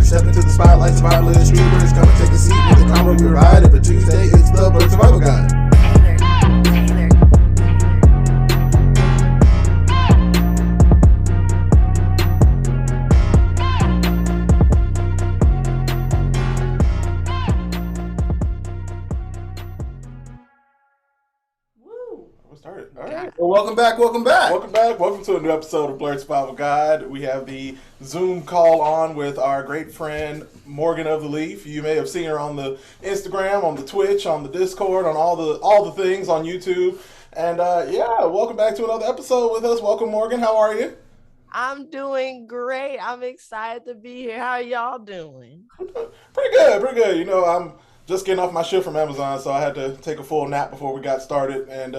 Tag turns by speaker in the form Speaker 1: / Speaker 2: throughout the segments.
Speaker 1: Step into the spotlight, survivalist streamers. Come and take a seat with the camera, we ride. Every Tuesday, it's the Blurred Survival Guide.
Speaker 2: Started. All right. Well, welcome back. Welcome to a new episode of Blurred Survival Guide. We have the Zoom call on with our great friend Morganoftheleaf. You may have seen her on the Instagram, on the Twitch, on the Discord, on all the things on YouTube. And welcome back to another episode with us. Welcome, Morgan. How are you?
Speaker 3: I'm doing great. I'm excited to be here. How are y'all doing?
Speaker 2: Pretty good. You know, I'm just getting off my shift from Amazon, so I had to take a full nap before we got started. And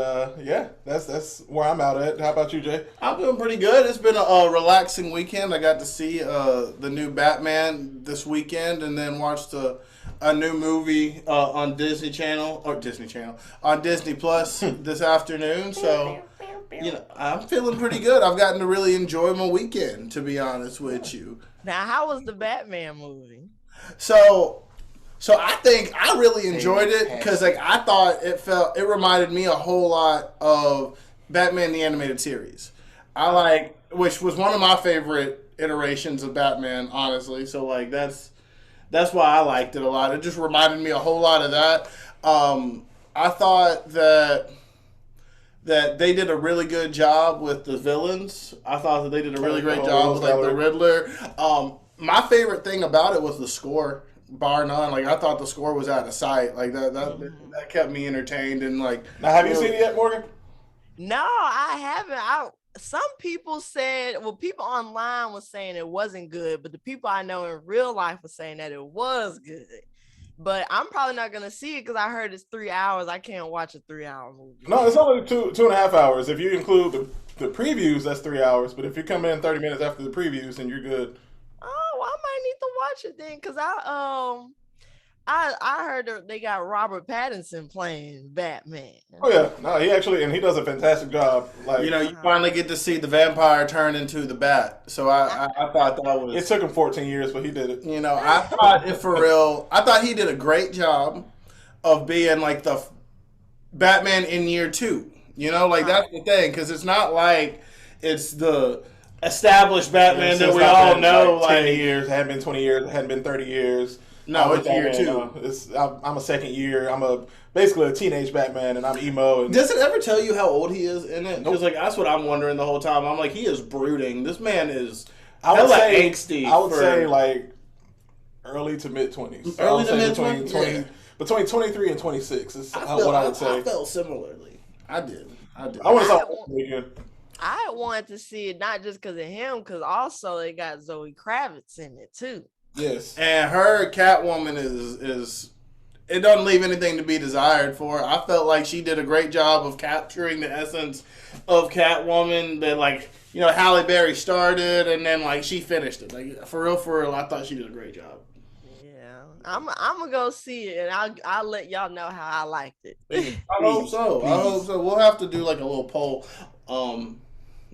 Speaker 2: that's where I'm out at. How about you, Jay?
Speaker 4: I'm doing pretty good. It's been a relaxing weekend. I got to see the new Batman this weekend, and then watched a new movie on Disney Plus this afternoon. So, you know, I'm feeling pretty good. I've gotten to really enjoy my weekend, to be honest with you.
Speaker 3: Now, how was the Batman movie?
Speaker 4: So I think I really enjoyed it because I thought it reminded me a whole lot of Batman the Animated Series. Which was one of my favorite iterations of Batman, honestly. So that's why I liked it a lot. It just reminded me a whole lot of that. I thought that they did a really good job with the villains. I thought that they did a really great job with the Riddler. My favorite thing about it was the score. Bar none. I thought the score was out of sight. That kept me entertained and
Speaker 2: Now, have you seen it yet, Morgan?
Speaker 3: No, I haven't. Some people said, people online was saying it wasn't good, but the people I know in real life were saying that it was good. But I'm probably not gonna see it because I heard it's 3 hours. I can't watch a 3-hour movie.
Speaker 2: No, it's only two and a half hours. If you include the previews, that's 3 hours. But if you come in 30 minutes after the previews, then you're good.
Speaker 3: Oh, I might need to watch it then, because I heard they got Robert Pattinson playing Batman.
Speaker 2: Oh yeah, no, he does a fantastic job.
Speaker 4: You finally get to see the vampire turn into the bat. So I thought that was.
Speaker 2: It took him 14 years, but he did it.
Speaker 4: You know, I thought for real. I thought he did a great job of being like the Batman in year 2. You know, that's the thing, because it's not like it's the established Batman that we all know.
Speaker 2: 10 years, it hadn't been 20 years, it hadn't been 30 years.
Speaker 4: No, it's year 2.
Speaker 2: I'm a second year. I'm basically a teenage Batman, and I'm emo. And
Speaker 4: does it ever tell you how old he is in it? Because that's what I'm wondering the whole time. I'm like, he is brooding. This man is angsty.
Speaker 2: I would say early to mid 20s.
Speaker 4: Early to mid 20s.
Speaker 2: Between 23 and 26 is what I would say.
Speaker 4: I felt similarly. I did.
Speaker 2: I want to talk again.
Speaker 3: I wanted to see it not just because of him, because also they got Zoe Kravitz in it too.
Speaker 2: Yes,
Speaker 4: and her Catwoman is it doesn't leave anything to be desired for her. I felt like she did a great job of capturing the essence of Catwoman that Halle Berry started, and then she finished it. For real, I thought she did a great job.
Speaker 3: Yeah, I'm gonna go see it, and I'll let y'all know how I liked it.
Speaker 4: I hope so. We'll have to do a little poll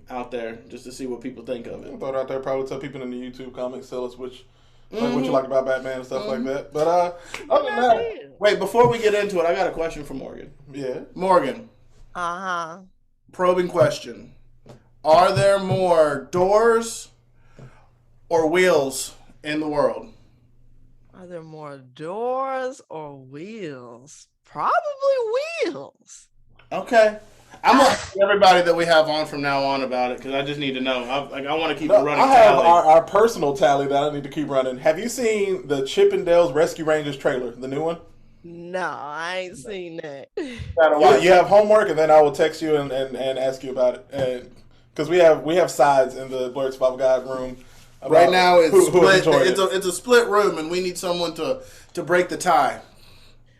Speaker 4: out there just to see what people think of it.
Speaker 2: I'll throw it out there. Probably tell people in the YouTube comments, tell us what you like about Batman and stuff like that. But other than that,
Speaker 4: wait, before we get into it, I got a question for Morgan.
Speaker 2: Yeah,
Speaker 4: Morgan.
Speaker 3: Probing
Speaker 4: question: are there more doors or wheels in the world?
Speaker 3: Are there more doors or wheels? Probably wheels.
Speaker 4: Okay. I'm going to ask everybody that we have on from now on about it, because I just need to know. I want to keep a running
Speaker 2: I have
Speaker 4: tally.
Speaker 2: Our personal tally that I need to keep running. Have you seen the Chippendales Rescue Rangers trailer, the new one?
Speaker 3: No, I ain't seen that.
Speaker 2: You have homework, and then I will text you and ask you about it. Because we have sides in the Blurred Survival Guide room.
Speaker 4: Right now, it's split. It's a split room, and we need someone to break the tie.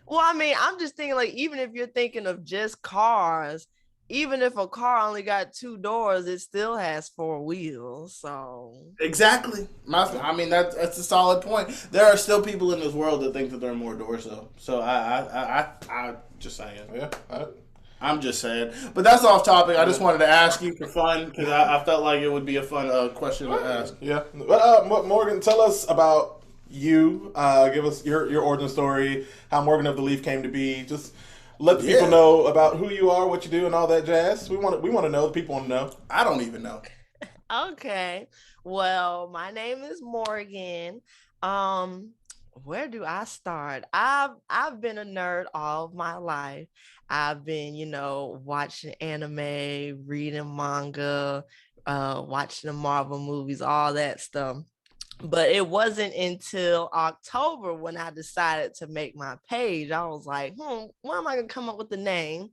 Speaker 3: Well, I mean, I'm just thinking, even if you're thinking of just cars, even if a car only got 2 doors, it still has 4 wheels. So
Speaker 4: exactly. That's a solid point. There are still people in this world that think that there are more doors, though. So I just saying.
Speaker 2: Yeah.
Speaker 4: I'm just saying. But that's off topic. I just wanted to ask you for fun, because I felt like it would be a fun question to ask.
Speaker 2: Yeah. But Morgan, tell us about you. Give us your origin story, how Morganoftheleaf came to be. Just let the people know about who you are, what you do, and all that jazz. We want to know. The people want to know.
Speaker 4: I don't even know.
Speaker 3: Okay. Well, my name is Morgan. Where do I start? I've been a nerd all of my life. I've been, watching anime, reading manga, watching the Marvel movies, all that stuff. But it wasn't until October when I decided to make my page. I was like, when am I gonna come up with the name?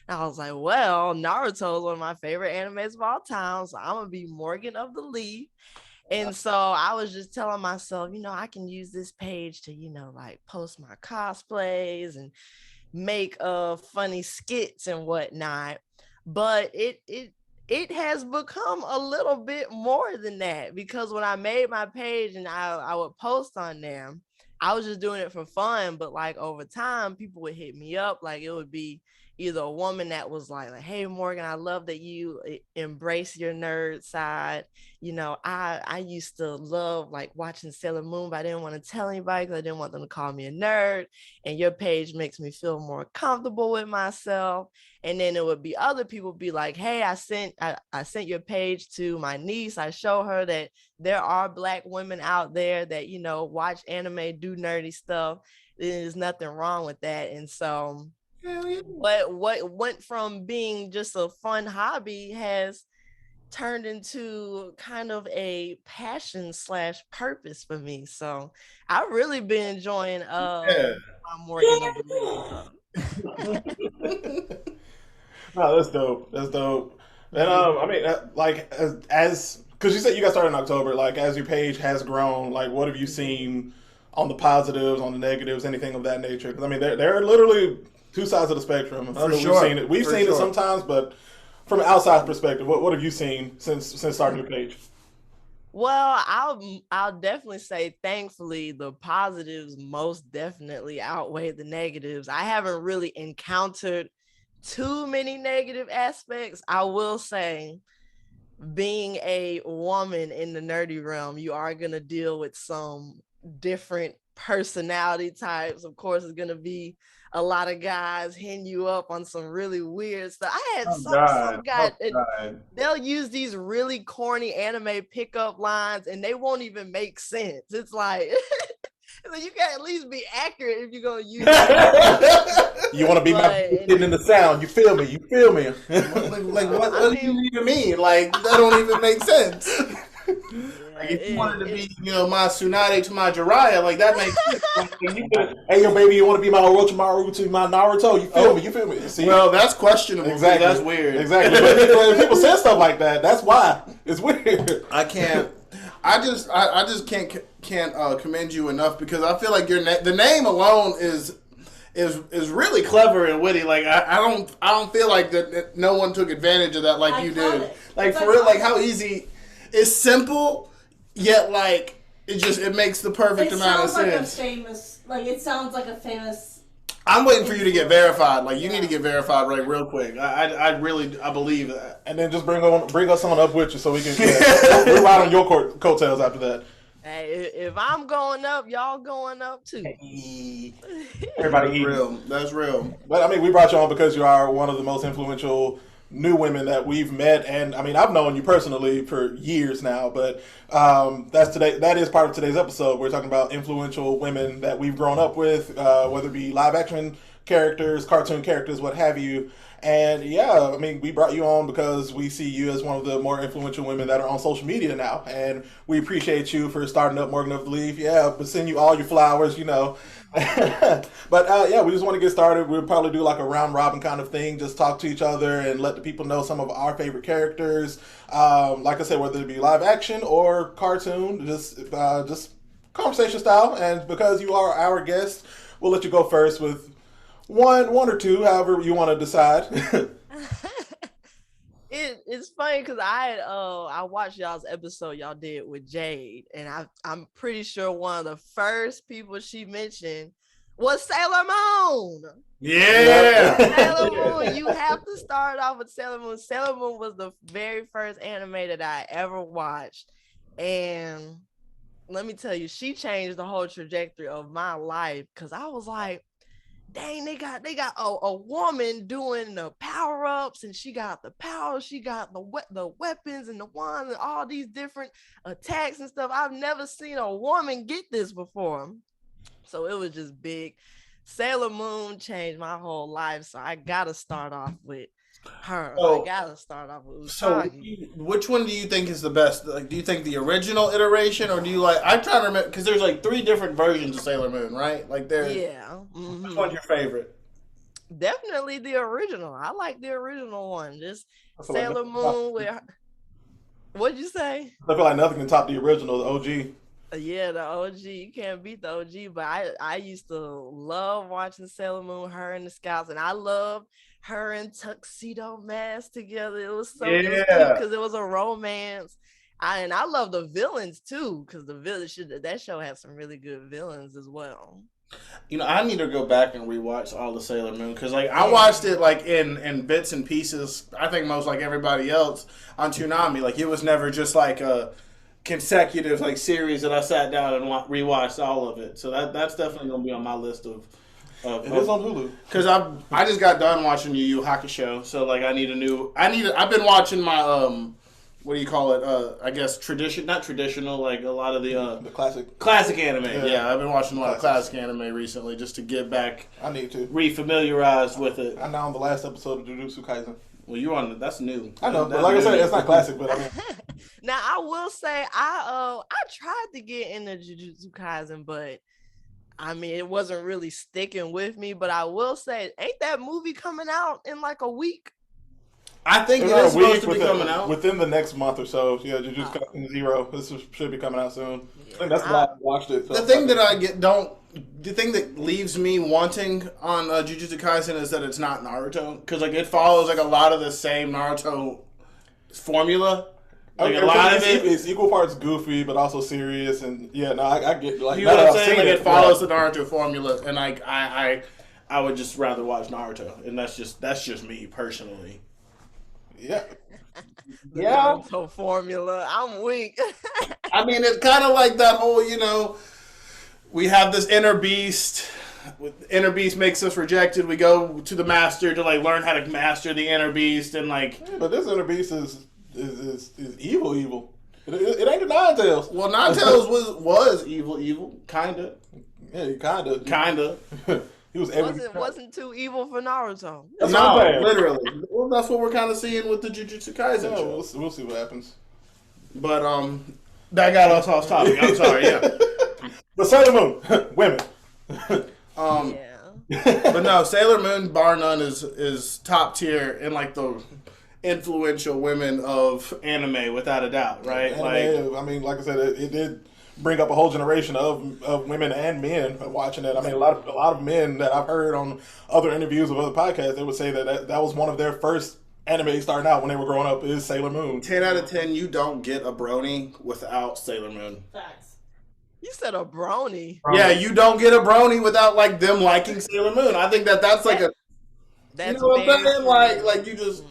Speaker 3: And I was like, well, Naruto is one of my favorite animes of all time, so I'm gonna be Morganoftheleaf. And so I was just telling myself, I can use this page to, like post my cosplays and make funny skits and whatnot. But it has become a little bit more than that, because when I made my page and I would post on there, I was just doing it for fun. But like over time, people would hit me up. Like it would be either a woman that was like, hey, Morgan, I love that you embrace your nerd side. I used to love like watching Sailor Moon, but I didn't want to tell anybody because I didn't want them to call me a nerd. And your page makes me feel more comfortable with myself. And then it would be other people be like, hey, I sent your page to my niece. I show her that there are Black women out there that, watch anime, do nerdy stuff. There's nothing wrong with that. And so what went from being just a fun hobby has turned into kind of a passion / purpose for me. So I've really been enjoying my Morganoftheleaf.
Speaker 2: No, that's dope. That's dope. And I mean, like as because you said you got started in October. Like as your page has grown, like what have you seen on the positives, on the negatives, anything of that nature? Because I mean, there are literally two sides of the spectrum. I know we've seen it. We've seen it sometimes, but from an outside perspective, what have you seen since starting your page?
Speaker 3: Well, I'll definitely say, thankfully, the positives most definitely outweigh the negatives. I haven't really encountered too many negative aspects. I will say, being a woman in the nerdy realm, you are going to deal with some different personality types. Of course, it's going to be a lot of guys hitting you up on some really weird stuff. I had some guy, they'll use these really corny anime pickup lines and they won't even make sense. It's like, you can at least be accurate if you're going to use it.
Speaker 2: You want to be getting in the sound. You feel me?
Speaker 4: Like what do you even mean? Like, that don't even make sense. Like if you wanted to be, my Tsunade to my Jiraiya, like that makes sense.
Speaker 2: Hey, yo, baby, you want to be my Orochimaru to my Naruto? You feel me? See?
Speaker 4: Well, that's questionable.
Speaker 2: Exactly.
Speaker 4: That's weird.
Speaker 2: Exactly. But when people say stuff like that, that's why it's weird.
Speaker 4: I can't. I just can't commend you enough, because I feel like the name alone is really clever and witty. Like I don't feel like that no one took advantage of that like you did. Like for real, like how easy. It's simple, yet like it makes the perfect amount of sense.
Speaker 5: It sounds like a famous.
Speaker 4: I'm waiting for you to get verified. Like you need to get verified real quick. I believe that.
Speaker 2: And then just bring us on up with you so we can we're right on your coattails after that.
Speaker 3: Hey, if I'm going up, y'all going up too.
Speaker 2: Everybody
Speaker 4: That's real.
Speaker 2: But I mean, we brought you on because you are one of the most influential new women that we've met, and I mean, I've known you personally for years now, but that is part of today's episode. We're talking about influential women that we've grown up with, whether it be live action characters, cartoon characters, what have you. And yeah, I mean, we brought you on because we see you as one of the more influential women that are on social media now, and we appreciate you for starting up Morganoftheleaf. Yeah, but send you all your flowers, But yeah, we just want to get started. We'll probably do like a round robin kind of thing, just talk to each other and let the people know some of our favorite characters. Like I said, whether it be live action or cartoon, just conversation style. And because you are our guest, we'll let you go first with one or two, however you want to decide.
Speaker 3: It's funny because I watched y'all's episode y'all did with Jade, and I'm pretty sure one of the first people she mentioned was Sailor Moon.
Speaker 4: Yeah.
Speaker 3: Sailor Moon. You have to start off with Sailor Moon. Sailor Moon was the very first anime that I ever watched, and let me tell you, she changed the whole trajectory of my life because I was like, dang, they got a woman doing the power-ups, and she got the power, she got the weapons and the wands and all these different attacks and stuff. I've never seen a woman get this before. So it was just big. Sailor Moon changed my whole life. So I gotta start off with her.
Speaker 4: So-
Speaker 3: I gotta start off with
Speaker 4: So,
Speaker 3: Usagi.
Speaker 4: which one do you think is the best? Like, do you think the original iteration, or do you like? I'm trying to remember because there's like 3 different versions of Sailor Moon, right? Like, there.
Speaker 3: Yeah.
Speaker 4: Which one's your favorite?
Speaker 3: Definitely the original. I like the original one. Just
Speaker 2: I feel like
Speaker 3: Sailor Moon with her. What'd you say?
Speaker 2: I feel like nothing can top the original, the OG.
Speaker 3: Yeah, the OG. You can't beat the OG, but I used to love watching Sailor Moon, her and the Scouts, and I loved her and Tuxedo Mask together. It was so cute because it was a romance. And I love the villains too, because that show had some really good villains as well.
Speaker 4: You know, I need to go back and rewatch all the Sailor Moon because, like, I watched it like in bits and pieces. I think most like everybody else on Toonami. Like, it was never just like a consecutive like series that I sat down and rewatched all of it. So that's definitely gonna be on my list of.
Speaker 2: It is on Hulu
Speaker 4: Because I just got done watching Yu Yu Hakusho, so like I've been watching my what do you call it? I guess not traditional, like a lot of
Speaker 2: the
Speaker 4: classic anime. Yeah, I've been watching a lot of classic anime recently just to get back.
Speaker 2: I need to
Speaker 4: refamiliarize with it.
Speaker 2: I'm now on the last episode of Jujutsu Kaisen.
Speaker 4: Well, you're on. That's new.
Speaker 2: I know, but like I said, it's not classic. But I mean,
Speaker 3: now I will say I tried to get into Jujutsu Kaisen, but I mean it wasn't really sticking with me. But I will say, ain't that movie coming out in like a week?
Speaker 4: I think it is supposed to be coming out
Speaker 2: within the next month or so. Yeah, Jujutsu Kaisen 0. This should be coming out soon. Yeah. I think that's the last I watched it. So
Speaker 4: the thing that leaves me wanting on Jujutsu Kaisen is that it's not Naruto, because like it follows like a lot of the same Naruto formula. Like
Speaker 2: okay,
Speaker 4: a lot of
Speaker 2: it's equal parts goofy but also serious, and yeah, no, I get like
Speaker 4: you know what I'm saying. Like it follows the Naruto formula, and like I would just rather watch Naruto, and that's just me personally.
Speaker 2: Yeah.
Speaker 3: Yeah. Naruto formula. I'm weak.
Speaker 4: I mean, it's kind of like that whole, we have this inner beast. Inner beast makes us rejected. We go to the master to like learn how to master the inner beast, and like.
Speaker 2: Yeah, but this inner beast is evil. It ain't the Ninetales.
Speaker 4: Well, Ninetales was evil, kinda.
Speaker 2: Yeah, kinda. He
Speaker 3: wasn't too evil for Naruto.
Speaker 4: No, literally. Well, that's what we're kind of seeing with the Jujutsu Kaisen show.
Speaker 2: We'll see what happens.
Speaker 4: But that got us off topic. I'm sorry. Yeah.
Speaker 2: But Sailor Moon, women.
Speaker 4: But no, Sailor Moon, bar none, is top tier in like the influential women of anime, without a doubt, right?
Speaker 2: Anime, I mean, like I said, it did bring up a whole generation of women and men watching it. I mean, a lot of men that I've heard on other interviews of other podcasts, they would say that was one of their first anime starting out when they were growing up is Sailor Moon.
Speaker 4: 10 out of 10, you don't get a brony without Sailor Moon.
Speaker 5: Facts.
Speaker 3: You said a brony.
Speaker 4: Yeah, you don't get a brony without like them liking Sailor Moon. I think that's like
Speaker 3: that's
Speaker 4: you know what I'm saying? Like you just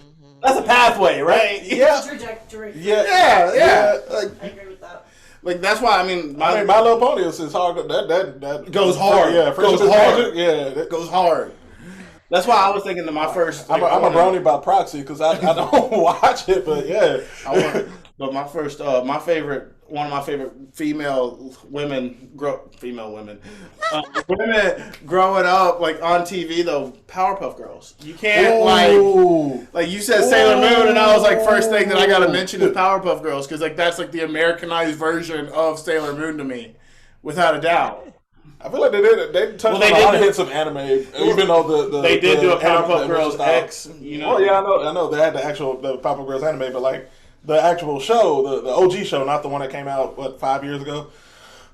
Speaker 4: that's a pathway, right?
Speaker 5: Yeah. Trajectory.
Speaker 4: Yeah. Like,
Speaker 5: I agree with that.
Speaker 4: Like that's why I mean
Speaker 2: My Little Pony is hard. That
Speaker 4: goes hard.
Speaker 2: Yeah,
Speaker 4: goes hard.
Speaker 2: Yeah,
Speaker 4: that goes hard. That's why I was thinking that my first.
Speaker 2: I'm a brony by proxy because I don't watch it, but yeah.
Speaker 4: But my first, one of my favorite female women growing up like on TV though, Powerpuff Girls. You can't like you said Sailor Moon, and I was like first thing that I gotta mention is Powerpuff Girls because like that's like the Americanized version of Sailor Moon to me, without a doubt.
Speaker 2: I feel like they touched on a lot of hits of anime, even though
Speaker 4: they did do a Powerpuff Girls X. You know,
Speaker 2: well, yeah, I know they had the Powerpuff Girls anime, but like. The actual show, the OG show, not the one that came out 5 years ago.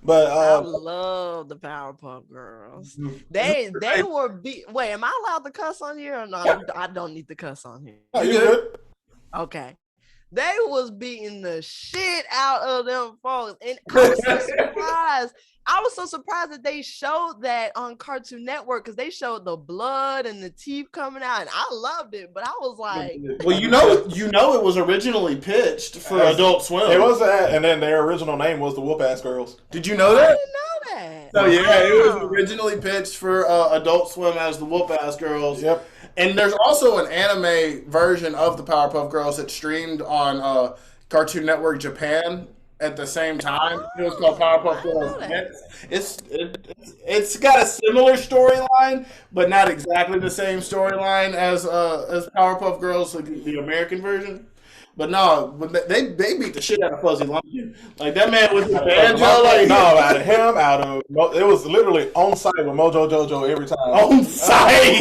Speaker 2: But
Speaker 3: I love the Powerpuff Girls. They were Wait, am I allowed to cuss on here or no? Yeah. I don't need to cuss on here.
Speaker 2: Oh, you good?
Speaker 3: Okay. They was beating the shit out of them folks. And I was so surprised. I was so surprised that they showed that on Cartoon Network because they showed the blood and the teeth coming out, and I loved it. But I was like,
Speaker 4: well, you know, it was originally pitched for Adult Swim.
Speaker 2: It was that, and then their original name was the Whoop-Ass Girls.
Speaker 4: Did you know that?
Speaker 3: I didn't know that.
Speaker 4: So yeah, it was originally pitched for Adult Swim as the Whoop-Ass Girls.
Speaker 2: Yep.
Speaker 4: And there's also an anime version of the Powerpuff Girls that streamed on Cartoon Network Japan at the same time. It was called Powerpuff Girls. It's got a similar storyline, but not exactly the same storyline as Powerpuff Girls, like the American version. But no, they beat the shit out of Fuzzy Lumpkin. Like that man with the banjo, like
Speaker 2: out of him, it was literally on site with Mojo Jojo every time.
Speaker 4: On site.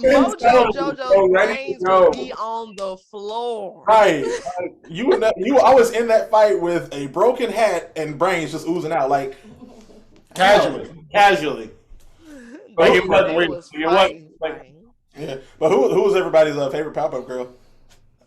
Speaker 3: Mojo Jojo's brains would be on the floor.
Speaker 2: Right. I was in that fight with a broken hat and brains just oozing out, like
Speaker 4: casually. Like it wasn't weird.
Speaker 2: Yeah. But who was everybody's favorite Powerpuff Girl?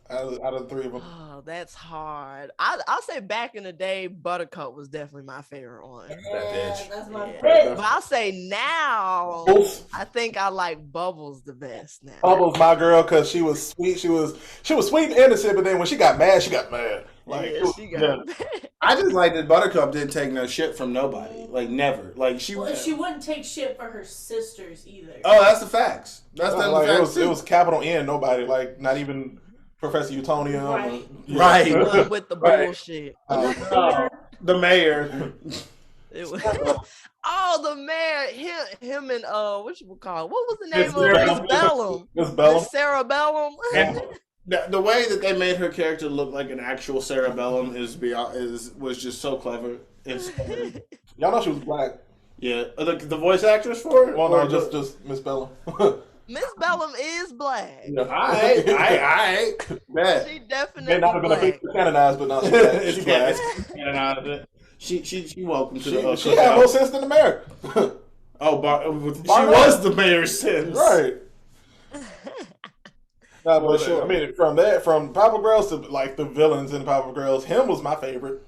Speaker 2: Out of the three of them.
Speaker 3: Oh, that's hard. I'll say back in the day, Buttercup was definitely my favorite one.
Speaker 5: That's my favorite.
Speaker 3: But I'll say now, I think I like Bubbles the best now.
Speaker 2: Bubbles, my girl, because she was sweet. She was sweet and innocent, but then when she got mad, she got mad. Like
Speaker 3: she got mad.
Speaker 4: I just like that Buttercup didn't take no shit from nobody. Like never. Like she
Speaker 5: wouldn't take shit for her sisters either.
Speaker 4: Oh, that's the facts. That's the facts.
Speaker 2: It was capital N nobody. Like not even Professor Utonium.
Speaker 4: Right.
Speaker 3: With the bullshit.
Speaker 4: The mayor.
Speaker 3: It was, the mayor. Him and what you would call? What was the name of Miss Bellum?
Speaker 2: Miss Bellum.
Speaker 3: Sarah Bellum.
Speaker 4: The way that they made her character look like an actual Sarah Bellum was just so clever.
Speaker 2: Y'all know she was black.
Speaker 4: Yeah, the voice actress for it.
Speaker 2: Well, no, just Miss Bellum.
Speaker 3: Miss Bellum is black.
Speaker 4: Yeah, I
Speaker 3: She definitely
Speaker 2: may not have been a big canonized, but not she's black.
Speaker 4: Canonized. She welcome to the.
Speaker 2: She had more sense than the mayor.
Speaker 4: She was the mayor's sins.
Speaker 2: Right. But sure. I mean, from Powerpuff Girls to like the villains in Powerpuff Girls, him was my favorite.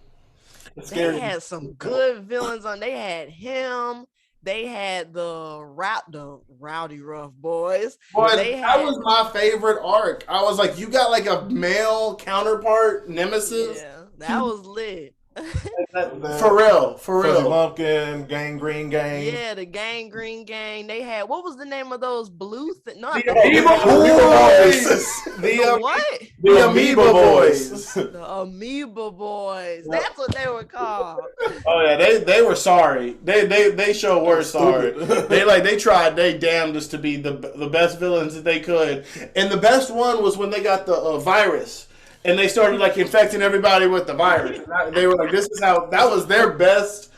Speaker 3: They had some good villains on. They had him. They had the Rowdy Rough Boys.
Speaker 4: But that was my favorite arc. I was like, you got like a male counterpart nemesis.
Speaker 3: Yeah, that was lit.
Speaker 4: For real.
Speaker 2: Fuzzy Lumpkin, Gangrene Gang.
Speaker 3: Yeah, the Gangrene Gang. They had, what was the name of those blue things? No,
Speaker 4: the Amoeba Boys.
Speaker 3: The what?
Speaker 4: The Amoeba Boys.
Speaker 3: The Amoeba Boys. That's what they were called.
Speaker 4: Oh yeah, they were sorry. They sure were sorry. They tried they damnedest to be the best villains that they could. And the best one was when they got the virus. And they started like infecting everybody with the virus. They were like, "This is how." That was their best,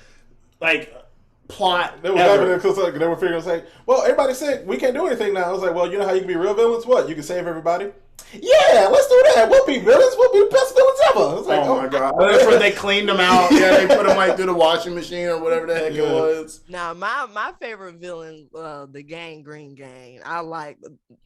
Speaker 4: like, plot.
Speaker 2: They were figuring, like, "Well, everybody's sick. We can't do anything now." I was like, "Well, you know how you can be real villains? What? You can save everybody." Yeah, let's do that. We'll be villains. We'll be the best villains ever. I was like,
Speaker 4: oh my god! That's when they cleaned them out. Yeah, they put them like through the washing machine or whatever the heck it was.
Speaker 3: Now, my favorite villain, the Gangrene Gang.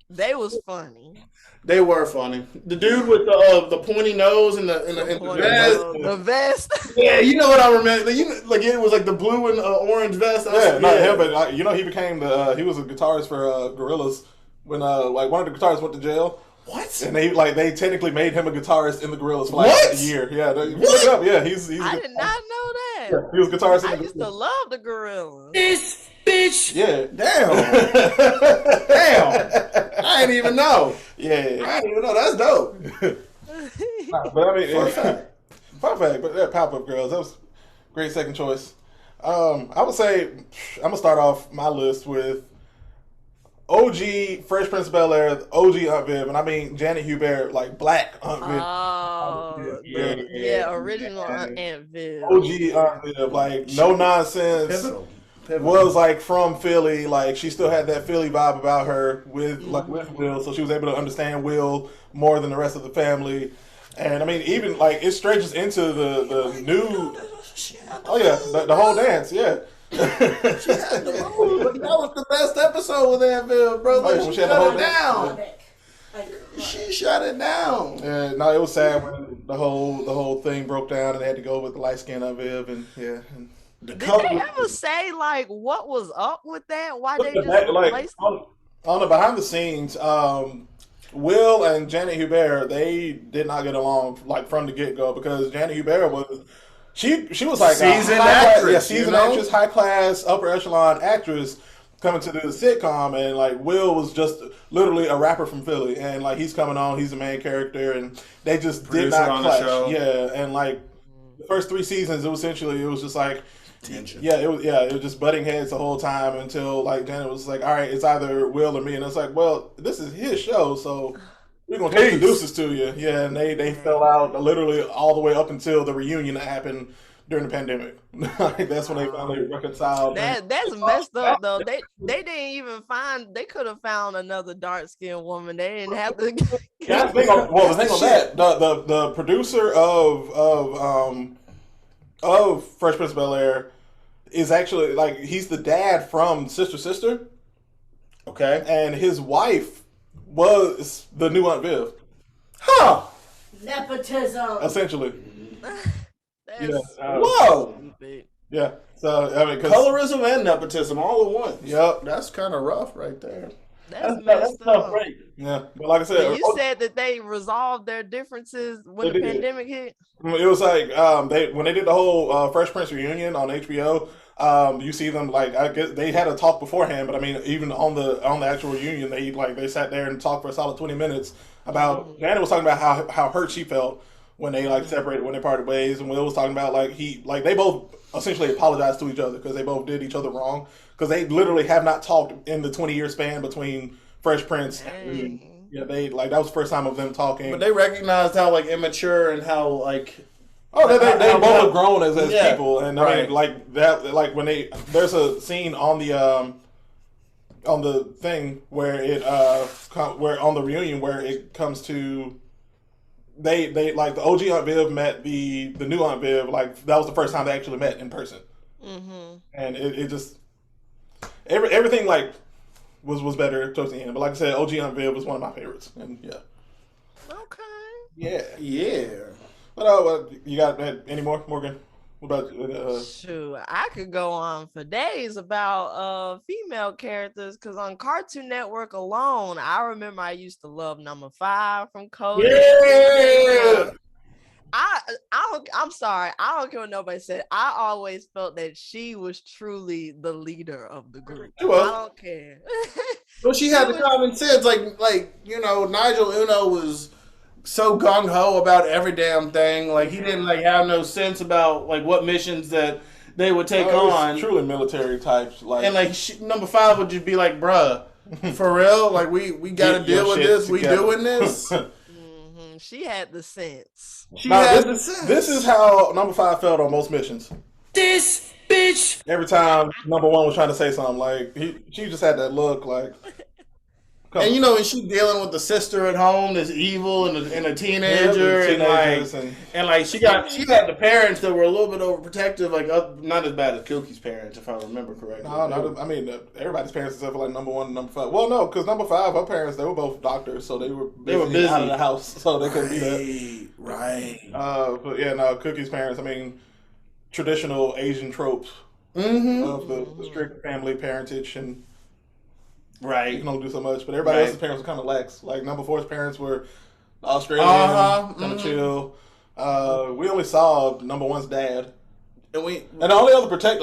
Speaker 3: They was funny.
Speaker 4: They were funny. The dude with the pointy nose and the vest. Yeah, you know what I remember. It was like the blue and orange vest.
Speaker 2: But he became he was a guitarist for Gorillaz when one of the guitarists went to jail.
Speaker 4: What?
Speaker 2: And they technically made him a guitarist in the Gorillaz for like a year. Yeah, look it up. Yeah, he's.
Speaker 3: I did not know that.
Speaker 2: Yeah, he was a guitarist.
Speaker 3: I used to love the Gorillaz.
Speaker 4: This bitch.
Speaker 2: Yeah.
Speaker 4: Damn. I didn't even know.
Speaker 2: Yeah.
Speaker 4: I didn't even know. That's dope.
Speaker 2: But I mean, fun fact. But Powerpuff Girls, that was a great second choice. I would say I'm gonna start off my list with OG Fresh Prince of Bel-Air, OG Aunt Viv, and I mean Janet Hubert, like black Aunt Viv.
Speaker 3: Oh, original Aunt Viv.
Speaker 2: OG Aunt Viv, like no nonsense. Was like from Philly, like she still had that Philly vibe about her with Will, so she was able to understand Will more than the rest of the family. And I mean, even like it stretches into the new. Oh yeah, the whole dance, yeah.
Speaker 4: She had the move. That was the best episode with Aunt Viv, bro. Like, she had the whole down. She shut it down.
Speaker 2: Yeah, no, it was sad when the whole thing broke down and they had to go with the light skin of Viv, and yeah. And
Speaker 3: did they ever say like what was up with that? Why they just replaced
Speaker 2: on the behind the scenes, Will and Janet Hubert, they did not get along like from the get go, because Janet Hubert was she was like
Speaker 4: seasoned actress,
Speaker 2: actress, high class, upper echelon actress coming to the sitcom, and like Will was just literally a rapper from Philly, and like he's coming on, he's the main character, and they just did not clash. Yeah, and like the first 3 seasons, it was just like
Speaker 4: tension.
Speaker 2: Yeah, it was just butting heads the whole time until like Janet was like, all right, it's either Will or me, and it's like, well, this is his show, so we're gonna take the deuces to you. Yeah, and they fell out literally all the way up until the reunion that happened during the pandemic. Like, that's when they finally reconciled.
Speaker 3: That's messed up though. They didn't even find. They could have found another dark skinned woman. They didn't have to.
Speaker 2: The thing on that, the producer of Fresh Prince of Bel-Air is actually like, he's the dad from Sister.
Speaker 4: Okay,
Speaker 2: and his wife was the new Aunt Viv.
Speaker 4: Huh?
Speaker 5: Nepotism.
Speaker 2: Essentially.
Speaker 4: Whoa.
Speaker 2: Yeah. So I mean,
Speaker 4: colorism and nepotism all at once.
Speaker 2: Yep.
Speaker 4: That's kind of rough right there.
Speaker 3: That's tough,
Speaker 2: right? Yeah, but like I said,
Speaker 3: so you said that they resolved their differences when the pandemic hit.
Speaker 2: It was like when they did the whole Fresh Prince reunion on HBO. You see them, like, I guess they had a talk beforehand, but I mean, even on the actual reunion, they sat there and talked for a solid 20 minutes about. Janet was talking about how hurt she felt when they like separated, when they parted ways, and Will was talking about like they both essentially apologized to each other because they both did each other wrong, because they literally have not talked in the 20-year span between Fresh Prince. And, yeah, they like that was the first time of them talking.
Speaker 4: But they recognized how like immature and how like.
Speaker 2: Oh, they both have grown as people, and I mean, like that, like when there's a scene on the thing where where on the reunion where it comes to they like the OG Aunt Viv met the new Aunt Viv, like that was the first time they actually met in person, and it just everything like was better towards the end. But like I said, OG Aunt Viv was one of my favorites, and yeah.
Speaker 3: Okay.
Speaker 2: Yeah. But you got any more, Morgan? What about
Speaker 3: Shoot, I could go on for days about female characters, because on Cartoon Network alone, I remember I used to love number 5 from Cody.
Speaker 4: Yeah.
Speaker 3: I'm sorry, I don't care what nobody said. I always felt that she was truly the leader of the group. I don't care.
Speaker 4: Well, she had the common sense, like Nigel Uno was so gung ho about every damn thing. Like he didn't like have no sense about like what missions that they would take on.
Speaker 2: Truly military types, like,
Speaker 4: and like number 5 would just be like, bruh, for real, like we got to deal with this. Together. We doing this.
Speaker 3: She had the sense.
Speaker 2: This is how number 5 felt on most missions.
Speaker 4: This bitch.
Speaker 2: Every time number 1 was trying to say something, like she just had that look, like.
Speaker 4: And and she's dealing with the sister at home that's evil and a teenager, and like she had the parents that were a little bit overprotective, like not as bad as Kilky's parents, if I remember correctly.
Speaker 2: No, I mean everybody's parents except for like number 1 and number 5. Well, no, because number 5, her parents, they were both doctors, so they were busy out of the house, so they couldn't be that.
Speaker 4: Right.
Speaker 2: But yeah, no, Cookie's parents, I mean, traditional Asian tropes of the strict family parentage and.
Speaker 4: Right.
Speaker 2: You can only do so much, but everybody else's parents were kind of lax. Like number 4's parents were Australian, kind of chill. We only saw number 1's dad, and the only other protective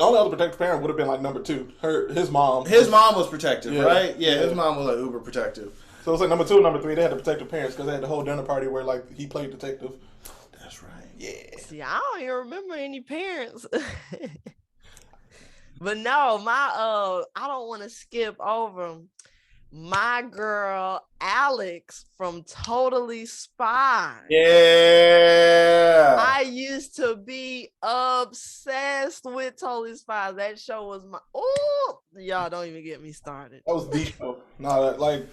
Speaker 2: parent would have been like number 2. His mom.
Speaker 4: His mom was protective, right? Yeah, his mom was like uber protective.
Speaker 2: So it's like number 2 and number 3. They had the protective parents because they had the whole dinner party where like he played detective.
Speaker 4: That's right.
Speaker 2: Yeah.
Speaker 3: See, I don't even remember any parents. But no, I don't want to skip over my girl Alex from Totally Spies.
Speaker 4: Yeah.
Speaker 3: I used to be obsessed with Totally Spies. That show was y'all don't even get me started.
Speaker 2: That was the show. No, like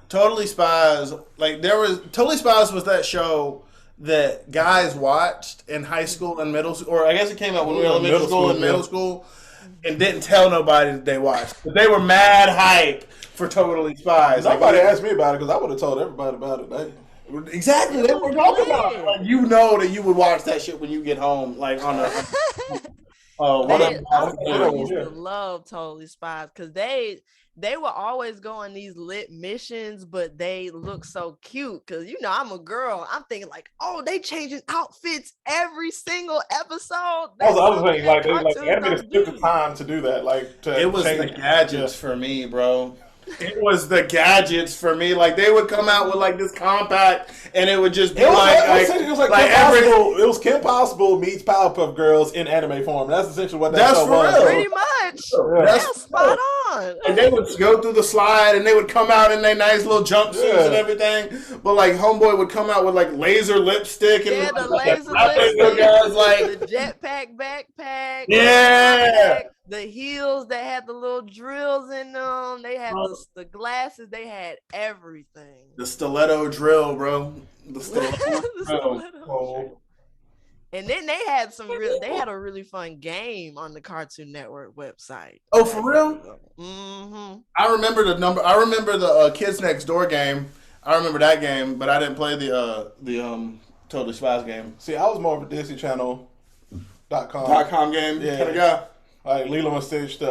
Speaker 4: Totally Spies, like Totally Spies was that show that guys watched in high school and middle school, or I guess it came out when we were in middle school and middle school. and didn't tell nobody that they watched. But they were mad hype for Totally Spies.
Speaker 2: Nobody asked me about it because I would have told everybody about it.
Speaker 4: Exactly, they were talking about it. Like, you know that you would watch that shit when you get home, like on a.
Speaker 3: I used to love Totally Spies because they were always going these lit missions, but they look so cute. Because I'm a girl, I'm thinking like, oh, they changing outfits every single episode.
Speaker 2: That was the other thing. Like, the animators took the time to do that.
Speaker 4: It was the gadgets for me, bro. It was the gadgets for me. Like, they would come out with like this compact, and it would just be
Speaker 2: it was Kim Possible meets Powerpuff Girls in anime form. That's essentially what that show was.
Speaker 3: Pretty much. That's spot on.
Speaker 4: And they would go through the slide, and they would come out in their nice little jumpsuits and everything. But like, homeboy would come out with like laser lipstick and
Speaker 3: the laser lipstick,
Speaker 4: like
Speaker 3: the jetpack backpack.
Speaker 4: Yeah.
Speaker 3: The heels that had the little drills in them. They had the glasses. They had everything.
Speaker 4: The stiletto drill, bro. The stiletto drill.
Speaker 3: And then they had they had a really fun game on the Cartoon Network website.
Speaker 4: Oh, for real?
Speaker 3: Mm-hmm.
Speaker 4: I remember the Kids Next Door game. I remember that game, but I didn't play the Totally Spies game.
Speaker 2: See, I was more of a Disney Channel
Speaker 4: .com game kind of guy.
Speaker 2: Like Lilo and Stitch, the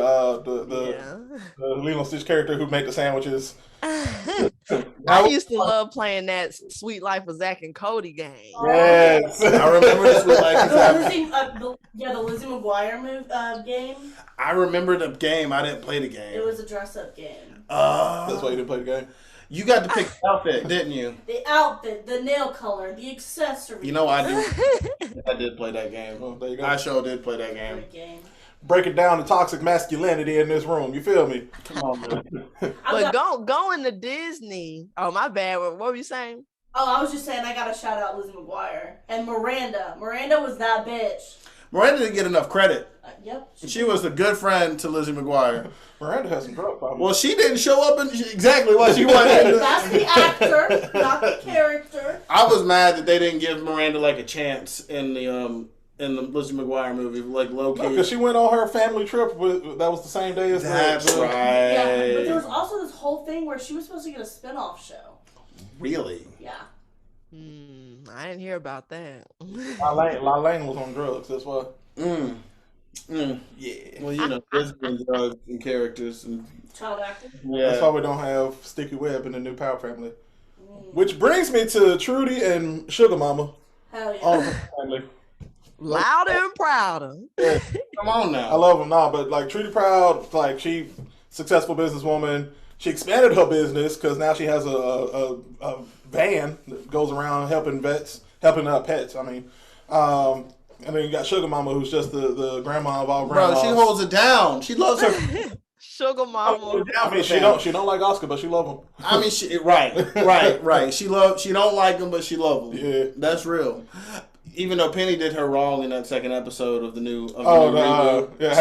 Speaker 2: Lilo and Stitch character who made the sandwiches.
Speaker 3: I used to love playing that Sweet Life of Zack and Cody game.
Speaker 2: Yes,
Speaker 4: I remember the Sweet Life of Zack.
Speaker 5: The Lizzie McGuire game.
Speaker 4: I remember the game. I didn't play the game.
Speaker 5: It was a dress-up game.
Speaker 2: That's why you didn't play the game.
Speaker 4: You got to pick the outfit, didn't you?
Speaker 5: The outfit, the nail color, the accessories.
Speaker 4: You know I did. I did play that game.
Speaker 2: Oh, there you go.
Speaker 4: I sure did play that game.
Speaker 5: Great game.
Speaker 2: Breaking down the toxic masculinity in this room. You feel me?
Speaker 4: Come on, man.
Speaker 3: But going to Disney. Oh, my bad. What were you saying?
Speaker 5: Oh, I was just saying I got to shout out Lizzie McGuire. And Miranda. Miranda was that bitch.
Speaker 4: Miranda didn't get enough credit.
Speaker 5: Yep.
Speaker 4: She was a good friend to Lizzie McGuire.
Speaker 2: Miranda has some drug problems.
Speaker 4: Well, she didn't show up exactly what she wanted.
Speaker 5: That's the actor, not the character.
Speaker 4: I was mad that they didn't give Miranda like a chance in the Lizzie McGuire movie, like low key.
Speaker 2: Because she went on her family trip that was the same day as
Speaker 4: That's right.
Speaker 5: Yeah, but there was also this whole thing where she was supposed to get a spin-off show.
Speaker 4: Really?
Speaker 5: Yeah.
Speaker 3: I didn't hear about that.
Speaker 2: La Lane was on drugs. That's why.
Speaker 4: Yeah. Well, there's been drugs and characters and
Speaker 5: child actor.
Speaker 4: Yeah.
Speaker 2: That's why we don't have Sticky Web in the new Power Family. Which brings me to Trudy and Sugar Mama.
Speaker 5: Hell yeah.
Speaker 2: On Family.
Speaker 3: Louder and prouder.
Speaker 2: Yeah.
Speaker 4: Come on now.
Speaker 2: I love them now, but like Trudy Proud, like she successful businesswoman. She expanded her business because now she has a van that goes around helping pets. I mean, and then you got Sugar Mama, who's just the grandma of all grandmas.
Speaker 4: Bro, she holds it down. She loves her.
Speaker 3: Sugar Mama.
Speaker 2: I mean, she don't like Oscar, but she love him.
Speaker 4: I mean, right. She don't like him, but she love him.
Speaker 2: Yeah,
Speaker 4: that's real. Even though Penny did her wrong in that second episode of the new.
Speaker 2: Yeah.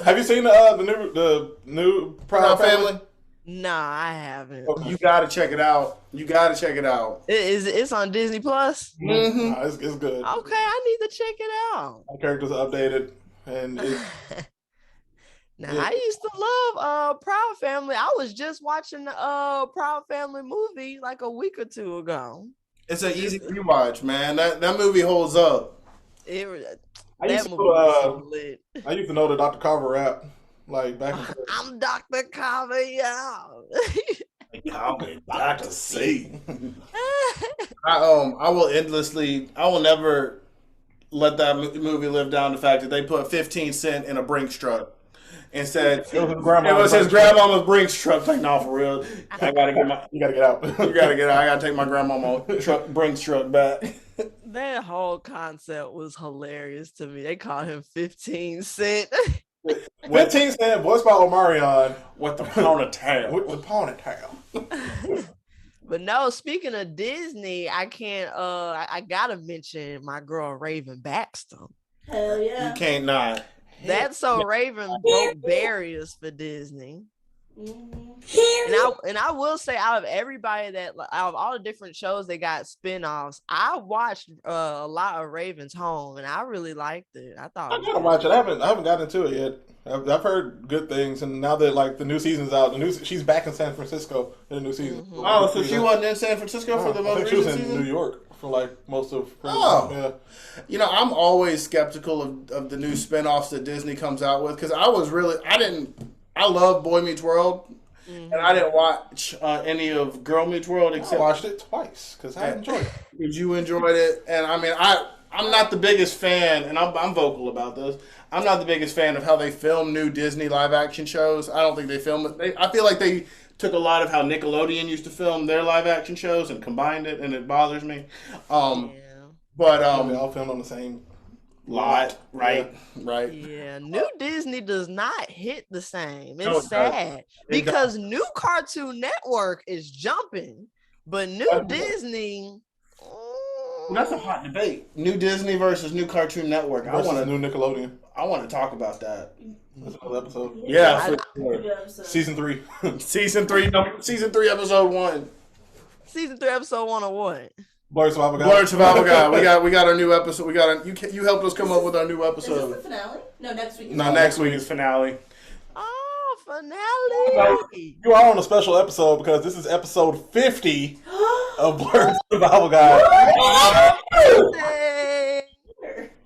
Speaker 2: Have you seen the new Proud Family?
Speaker 3: Nah, I haven't.
Speaker 4: Okay. You gotta check it out.
Speaker 3: It's on Disney Plus?
Speaker 4: Mm-hmm.
Speaker 2: Nah, it's good.
Speaker 3: Okay, I need to check it out.
Speaker 2: My characters are updated, and
Speaker 3: I used to love Proud Family. I was just watching the Proud Family movie like a week or two ago.
Speaker 4: It's an easy rewatch, man. That movie holds up.
Speaker 2: I used to know the Dr. Carver rap. Like back and forth.
Speaker 3: I'm Dr. Carver, yeah.
Speaker 4: Dr. C. I will never let that movie live down the fact that they put 15 Cent in a Brinks truck and said it was his grandmama's Brinks truck. Like, no, for real. You gotta get out. You gotta get out. I gotta take my grandmama Brinks truck back.
Speaker 3: That whole concept was hilarious to me. They called him 15 Cent.
Speaker 2: 15 Cent, voiced by Omarion.
Speaker 4: With the ponytail.
Speaker 3: But no, speaking of Disney, I can't I gotta mention my girl Raven Baxter.
Speaker 5: Hell yeah.
Speaker 4: You can't not.
Speaker 3: That's so Raven broke barriers for Disney. And I will say, out of all the different shows that got spinoffs, I watched a lot of Raven's Home, and I really liked it. I
Speaker 2: gotta watch it. I haven't gotten into it yet. I've heard good things, and now that like the new season's out, she's back in San Francisco in the new season.
Speaker 3: Mm-hmm.
Speaker 4: Oh, so she wasn't in San Francisco for the most recent season?
Speaker 2: She was in New York for like most of.
Speaker 4: Yeah. You know, I'm always skeptical of the new spinoffs that Disney comes out with because I love Boy Meets World. And I didn't watch any of Girl Meets World except
Speaker 2: I watched it twice because I enjoyed it.
Speaker 4: Did you enjoy it? And I mean, I'm not the biggest fan, and I'm vocal about this. I'm not the biggest fan of how they film new Disney live action shows. I don't think they film it. I feel like they took a lot of how Nickelodeon used to film their live action shows and combined it, and it bothers me. But
Speaker 2: they all filmed on the same
Speaker 4: lot, right? Right.
Speaker 3: Yeah, new Disney does not hit the same. It's sad because new Cartoon Network is jumping, but new Disney.
Speaker 4: That's a hot debate. New Disney versus new Cartoon Network.
Speaker 2: New Nickelodeon.
Speaker 4: I want to talk about that.
Speaker 2: That's another episode.
Speaker 4: Yeah,
Speaker 2: Season 3.
Speaker 4: Season 3, episode 1.
Speaker 3: Season 3, episode 101.
Speaker 2: Blurred Survival Guide.
Speaker 4: Blurred Survival Guide. We got our new episode. You helped us come up with our new episode.
Speaker 5: Is this the finale? No, next week.
Speaker 4: Next week is finale.
Speaker 3: Oh, finale!
Speaker 2: You are on a special episode because this is episode 50 of Blurred Survival Guide.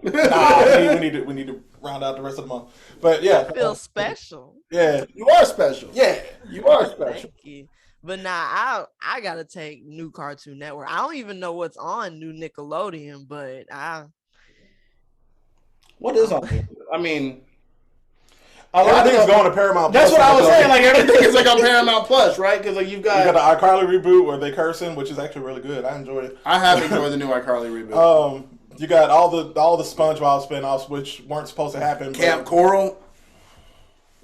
Speaker 2: We need to round out the rest of the month. But yeah,
Speaker 3: I feel special.
Speaker 2: Yeah,
Speaker 4: you are special.
Speaker 2: Yeah,
Speaker 4: you are special.
Speaker 3: Thank you. But now I gotta take new Cartoon Network. I don't even know what's on new Nickelodeon, but
Speaker 4: what is on? I mean,
Speaker 2: everything's going to Paramount.
Speaker 4: That's what I was saying. Like everything is like on Paramount Plus, right? Because like you got
Speaker 2: the iCarly reboot where they cursing, which is actually really good. I enjoy it.
Speaker 4: I have enjoyed the new iCarly reboot.
Speaker 2: You got all the SpongeBob spinoffs, which weren't supposed to happen.
Speaker 4: Camp Coral.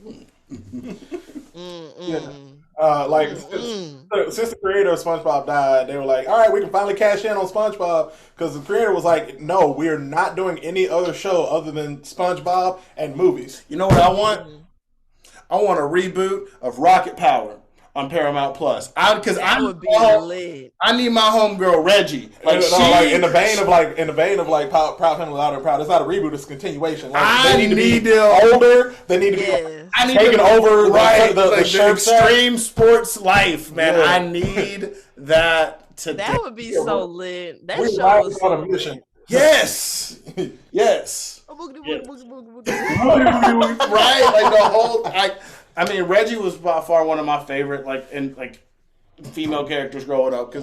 Speaker 2: Since the creator of SpongeBob died, they were like, all right, we can finally cash in on SpongeBob, because the creator was like, no, we're not doing any other show other than SpongeBob and movies.
Speaker 4: You know what I want? I want a reboot of Rocket Power on Paramount Plus. I need my homegirl Reggie.
Speaker 2: In the vein of Proud Family Louder and Proud. It's not a reboot; it's a continuation. They need to be older. They need to be taking over the
Speaker 4: extreme sports life, man. Yeah. I need that today.
Speaker 3: That would be so lit. That show was
Speaker 2: on a mission.
Speaker 4: Yes. Yes.
Speaker 3: Right,
Speaker 4: like the whole. I mean, Reggie was by far one of my favorite, female characters growing up. Because,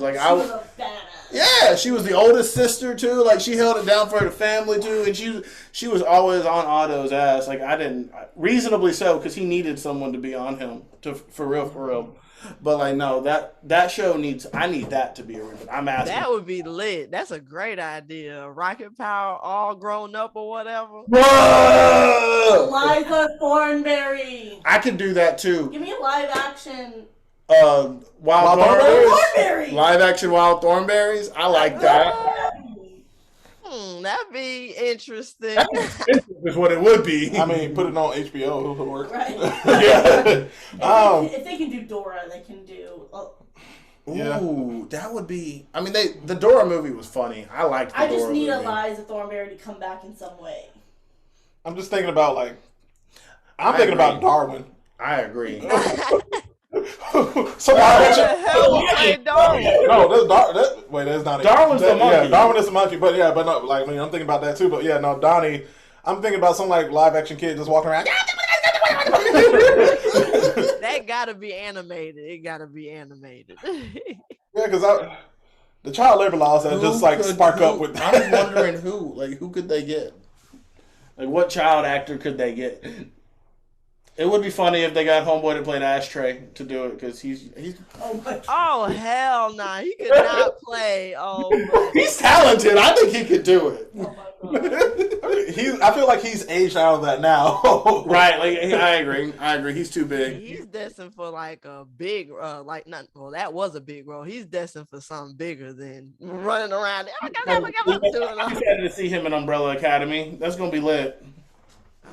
Speaker 4: she was the oldest sister, too. Like, she held it down for the family, too. And she was always on Otto's ass. Like, reasonably so, because he needed someone to be on him, for real. But, no, that show I need that to be a reboot. I'm asking.
Speaker 3: That would be lit. That's a great idea. Rocket Power all grown up or whatever.
Speaker 4: Whoa!
Speaker 5: Liza Thornberry.
Speaker 4: I could do that, too.
Speaker 5: Give me a live action.
Speaker 4: Wild Thornberries? Live action Wild Thornberries? I like that.
Speaker 3: That'd be interesting.
Speaker 4: Is what it would be.
Speaker 2: I mean, put it on HBO. It'll work.
Speaker 5: Right.
Speaker 4: Yeah.
Speaker 5: If they can do Dora, they can do.
Speaker 4: Ooh, that would be. I mean, the Dora movie was funny. I liked the Dora movie.
Speaker 5: I just need Eliza Thornberry to come back in some way.
Speaker 2: I'm just thinking about thinking about Darwin.
Speaker 4: I agree.
Speaker 2: So
Speaker 3: Darwin.
Speaker 2: No, that's not it.
Speaker 4: Darwin's the monkey.
Speaker 2: Yeah, Darwin is the monkey, but no, I'm thinking about that too. But yeah, no, Donnie. I'm thinking about some live action kid just walking around.
Speaker 3: That gotta be animated. It gotta be animated.
Speaker 2: Yeah, because the child labor laws that just spark up with.
Speaker 4: I'm wondering who could they get? What child actor could they get? It would be funny if they got homeboy that played Ashtray to do it, because he's.
Speaker 3: Oh hell no! He could not play.
Speaker 4: He's talented. I think he could do it.
Speaker 5: Oh my God.
Speaker 2: I feel like he's aged out of that now.
Speaker 4: Right. I agree. He's too big.
Speaker 3: He's destined for a big, that was a big role. He's destined for something bigger than running around.
Speaker 4: I'm excited to see him in Umbrella Academy. That's gonna be lit.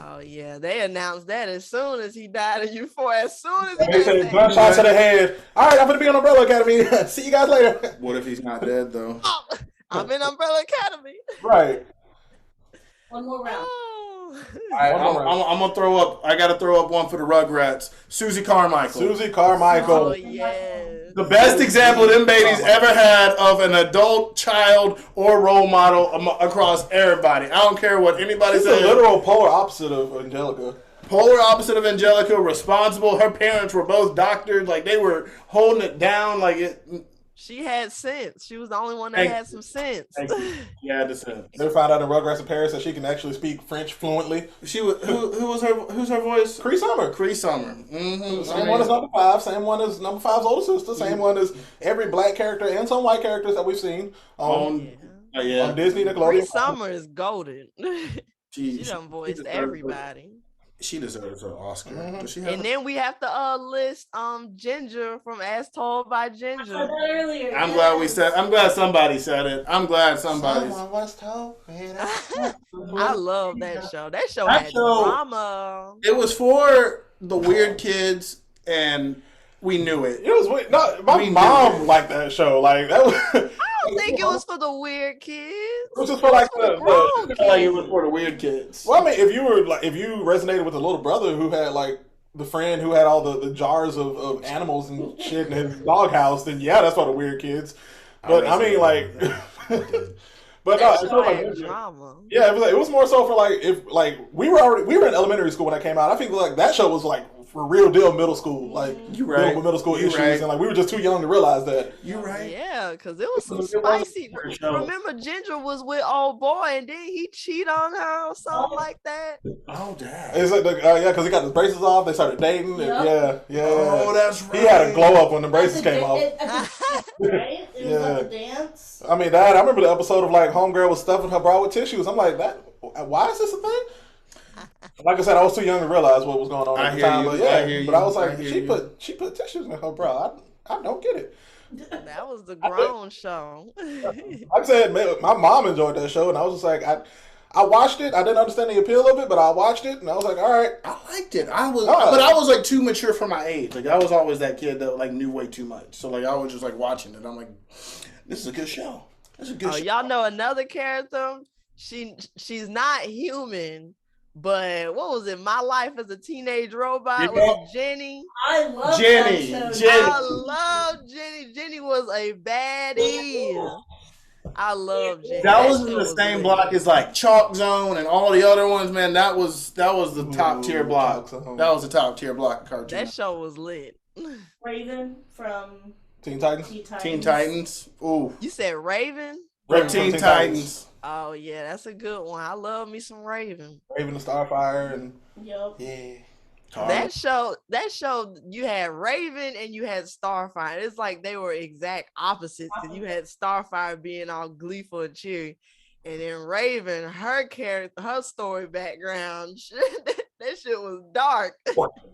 Speaker 3: Oh yeah, they announced that as soon as he died in Euphoria. As soon as he
Speaker 2: they said gunshot to the head. All right, I'm gonna be on Umbrella Academy. See you guys later.
Speaker 4: What if he's not dead though?
Speaker 3: I'm in Umbrella Academy.
Speaker 2: Right.
Speaker 5: One more round.
Speaker 4: I'm gonna throw up. I gotta throw up one for the Rugrats. Susie Carmichael.
Speaker 2: Susie Carmichael.
Speaker 3: Oh yeah.
Speaker 4: The best example them babies ever had of an adult child or role model across everybody. I don't care what anybody
Speaker 2: She's
Speaker 4: says.
Speaker 2: a literal polar opposite of Angelica.
Speaker 4: Polar opposite of Angelica, responsible. Her parents were both doctors. Like, they were holding it down. Like, it.
Speaker 3: She had sense. She was the only one that had some sense.
Speaker 4: Yeah, the sense.
Speaker 2: They found out in Rugrats in Paris that she can actually speak French fluently.
Speaker 4: She was who's her voice?
Speaker 2: Cree Summer.
Speaker 4: Cree Summer. Mm-hmm.
Speaker 2: Same one as number 5. Same one as number 5's older sister. Same one as every black character and some white characters that we've seen on Disney, Nickelodeon.
Speaker 3: Cree Summer is golden. She done
Speaker 4: she
Speaker 3: voiced
Speaker 4: deserves
Speaker 3: everybody.
Speaker 4: She deserves an Oscar. Does she have
Speaker 3: And then we have to list Ginger from As Told by Ginger.
Speaker 5: I said that earlier.
Speaker 4: I'm glad somebody said it. I'm glad somebody.
Speaker 2: Someone was told me that.
Speaker 3: I love that show. That show had drama.
Speaker 4: It was for the weird kids, and we knew it.
Speaker 2: It was weird. No, my mom liked that show. Like that was.
Speaker 3: I don't think it was for the weird kids.
Speaker 2: It was just for like
Speaker 3: the grown kids.
Speaker 4: Like it was for the weird kids.
Speaker 2: Well, I mean, if you resonated with the little brother who had like the friend who had all the jars of animals and shit in his doghouse, then yeah, that's for the weird kids. But I mean, like, but no,
Speaker 3: That show had drama.
Speaker 2: Yeah, it was more so for like if like we were in elementary school when that came out. I think like that show was like for real deal middle school, like dealing with middle school issues, and like we were just too young to realize that.
Speaker 4: You're right.
Speaker 3: Yeah, because it was some spicy. Remember, Ginger was with old boy, and then he cheat on her or something like that.
Speaker 4: Oh damn!
Speaker 2: It's like because he got his braces off, they started dating. And yeah.
Speaker 4: Oh, that's right.
Speaker 2: He had a glow up when the braces came off.
Speaker 5: Right? It was like a dance.
Speaker 2: I mean, I remember the episode of like homegirl was stuffing her bra with tissues. I'm like, why is this a thing? Like I said, I was too young to realize what was going on at the time. But I was like, she put tissues in her bra. I don't get it.
Speaker 3: That was the grown show.
Speaker 2: Like I said, my mom enjoyed that show, and I was just like, I watched it. I didn't understand the appeal of it, but I watched it, and I was like, all right.
Speaker 4: I liked it. But I was like too mature for my age. Like I was always that kid that like knew way too much. So like I was just like watching it. I'm like, this is a good show. This is a good show.
Speaker 3: Y'all know another character? She's not human. But what was it? My Life as a Teenage Robot was Jenny.
Speaker 5: I love
Speaker 4: Jenny.
Speaker 5: that show.
Speaker 3: I love Jenny. Jenny was a baddie. I love Jenny.
Speaker 4: That was in the same block as like Chalk Zone and all the other ones, man. That was the top tier block. That was the top tier block cartoon.
Speaker 3: That show was lit.
Speaker 5: Raven from
Speaker 2: Teen Titans.
Speaker 4: Teen Titans. Ooh.
Speaker 3: You said Raven?
Speaker 4: Teen Titans.
Speaker 3: Oh yeah, that's a good one. I love me some Raven.
Speaker 2: Raven and Starfire and
Speaker 5: Yep.
Speaker 3: That show, you had Raven and you had Starfire. It's like they were exact opposites. Because you had Starfire being all gleeful and cheery, and then Raven, her character, her story background, that shit was dark.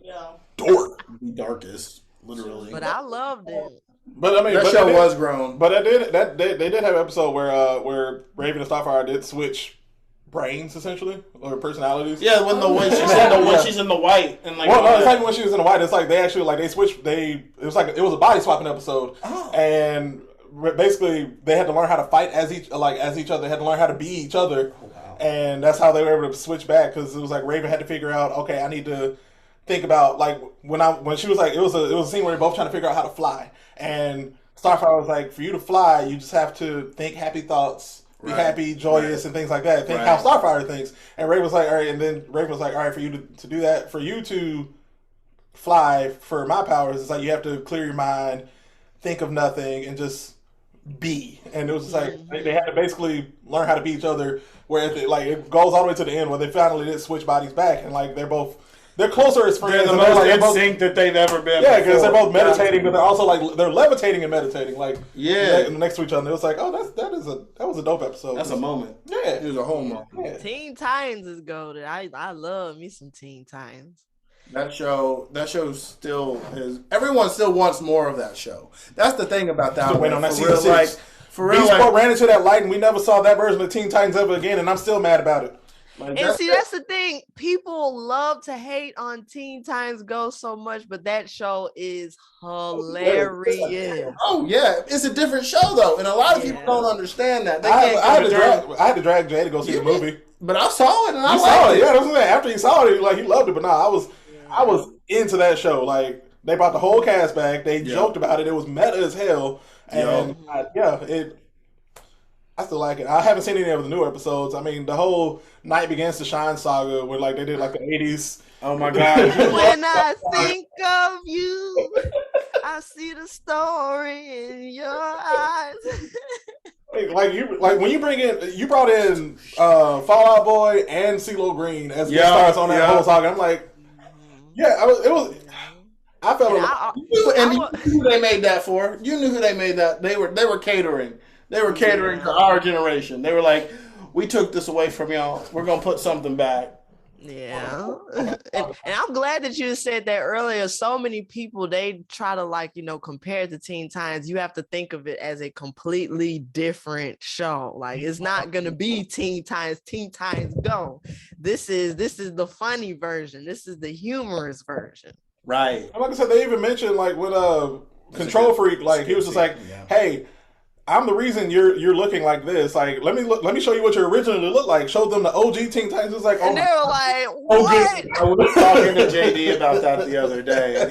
Speaker 5: Yeah.
Speaker 4: The darkest, literally.
Speaker 3: But I loved it.
Speaker 2: But I mean,
Speaker 4: that show was grown.
Speaker 2: But they did have an episode where Raven and Starfire did switch brains essentially or personalities.
Speaker 4: Yeah, when she's in the white and like.
Speaker 2: Well, no, it's like when she was in the white. It's like they actually like they switched. It was a body swapping episode, and basically they had to learn how to fight as each other. They had to learn how to be each other, and that's how they were able to switch back because it was like Raven had to figure out, okay, I need to think about like when she was like it was a scene where they're both trying to figure out how to fly. And Starfire was like, for you to fly, you just have to think happy thoughts, be happy, joyous, and things like that. Think how Starfire thinks. And Raven was like, all right. And then Raven was like, all right, for you to do that, for you to fly for my powers, it's like you have to clear your mind, think of nothing, and just be. And it was just like they had to basically learn how to be each other. Where it goes all the way to the end where they finally did switch bodies back, and like they're closer as friends.
Speaker 4: They're the most in sync that they've ever been.
Speaker 2: Yeah, because they're both meditating, but they're also like they're levitating and meditating, like next to each other. It was like, oh, that was a dope episode.
Speaker 4: That's a moment.
Speaker 2: Yeah,
Speaker 4: it was a whole moment.
Speaker 2: Yeah.
Speaker 3: Teen Titans is golden. I love me some Teen Titans.
Speaker 4: That show still is. Everyone still wants more of that show. That's the thing about that.
Speaker 2: Still waiting on that season 6.
Speaker 4: For real,
Speaker 2: Beast Boy ran into that light, and we never saw that version of Teen Titans ever again. And I'm still mad about it.
Speaker 4: Like,
Speaker 3: And see, that's the thing. People love to hate on Teen Titans Go so much, but that show is hilarious.
Speaker 4: Oh yeah, it's a different show though, and a lot of people don't understand that. They can't
Speaker 2: I had to drag Jay to go see the movie.
Speaker 4: But I saw it and I
Speaker 2: saw
Speaker 4: liked
Speaker 2: it. Yeah, that's what I'm saying. After he saw it, like he loved it. But no, I was into that show. Like they brought the whole cast back. They joked about it. It was meta as hell. And I still like it. I haven't seen any of the new episodes. I mean, the whole Night Begins to Shine saga, where like they did like the 80s.
Speaker 4: Oh my god!
Speaker 3: When I think of you, I see the story in your eyes.
Speaker 2: Like when you brought in Fall Out Boy and CeeLo Green as guest stars on that whole saga. I'm like, I felt
Speaker 4: you knew who they made that for. You knew who they made that. They were catering. They were catering to our generation. They were like, we took this away from y'all. We're gonna put something back.
Speaker 3: Yeah. and I'm glad that you said that earlier. So many people, they try to compare it to Teen Titans. You have to think of it as a completely different show. Like it's not gonna be Teen Titans Go. This is the funny version. This is the humorous version.
Speaker 4: Right.
Speaker 2: Like I said, they even mentioned like with Control Freak, like he was just like, hey, I'm the reason you're looking like this. Like, let me show you what you originally look like. Showed them the OG Teen Titans. It's like,
Speaker 3: and they were like, what?
Speaker 4: I was talking to JD about that the other day. And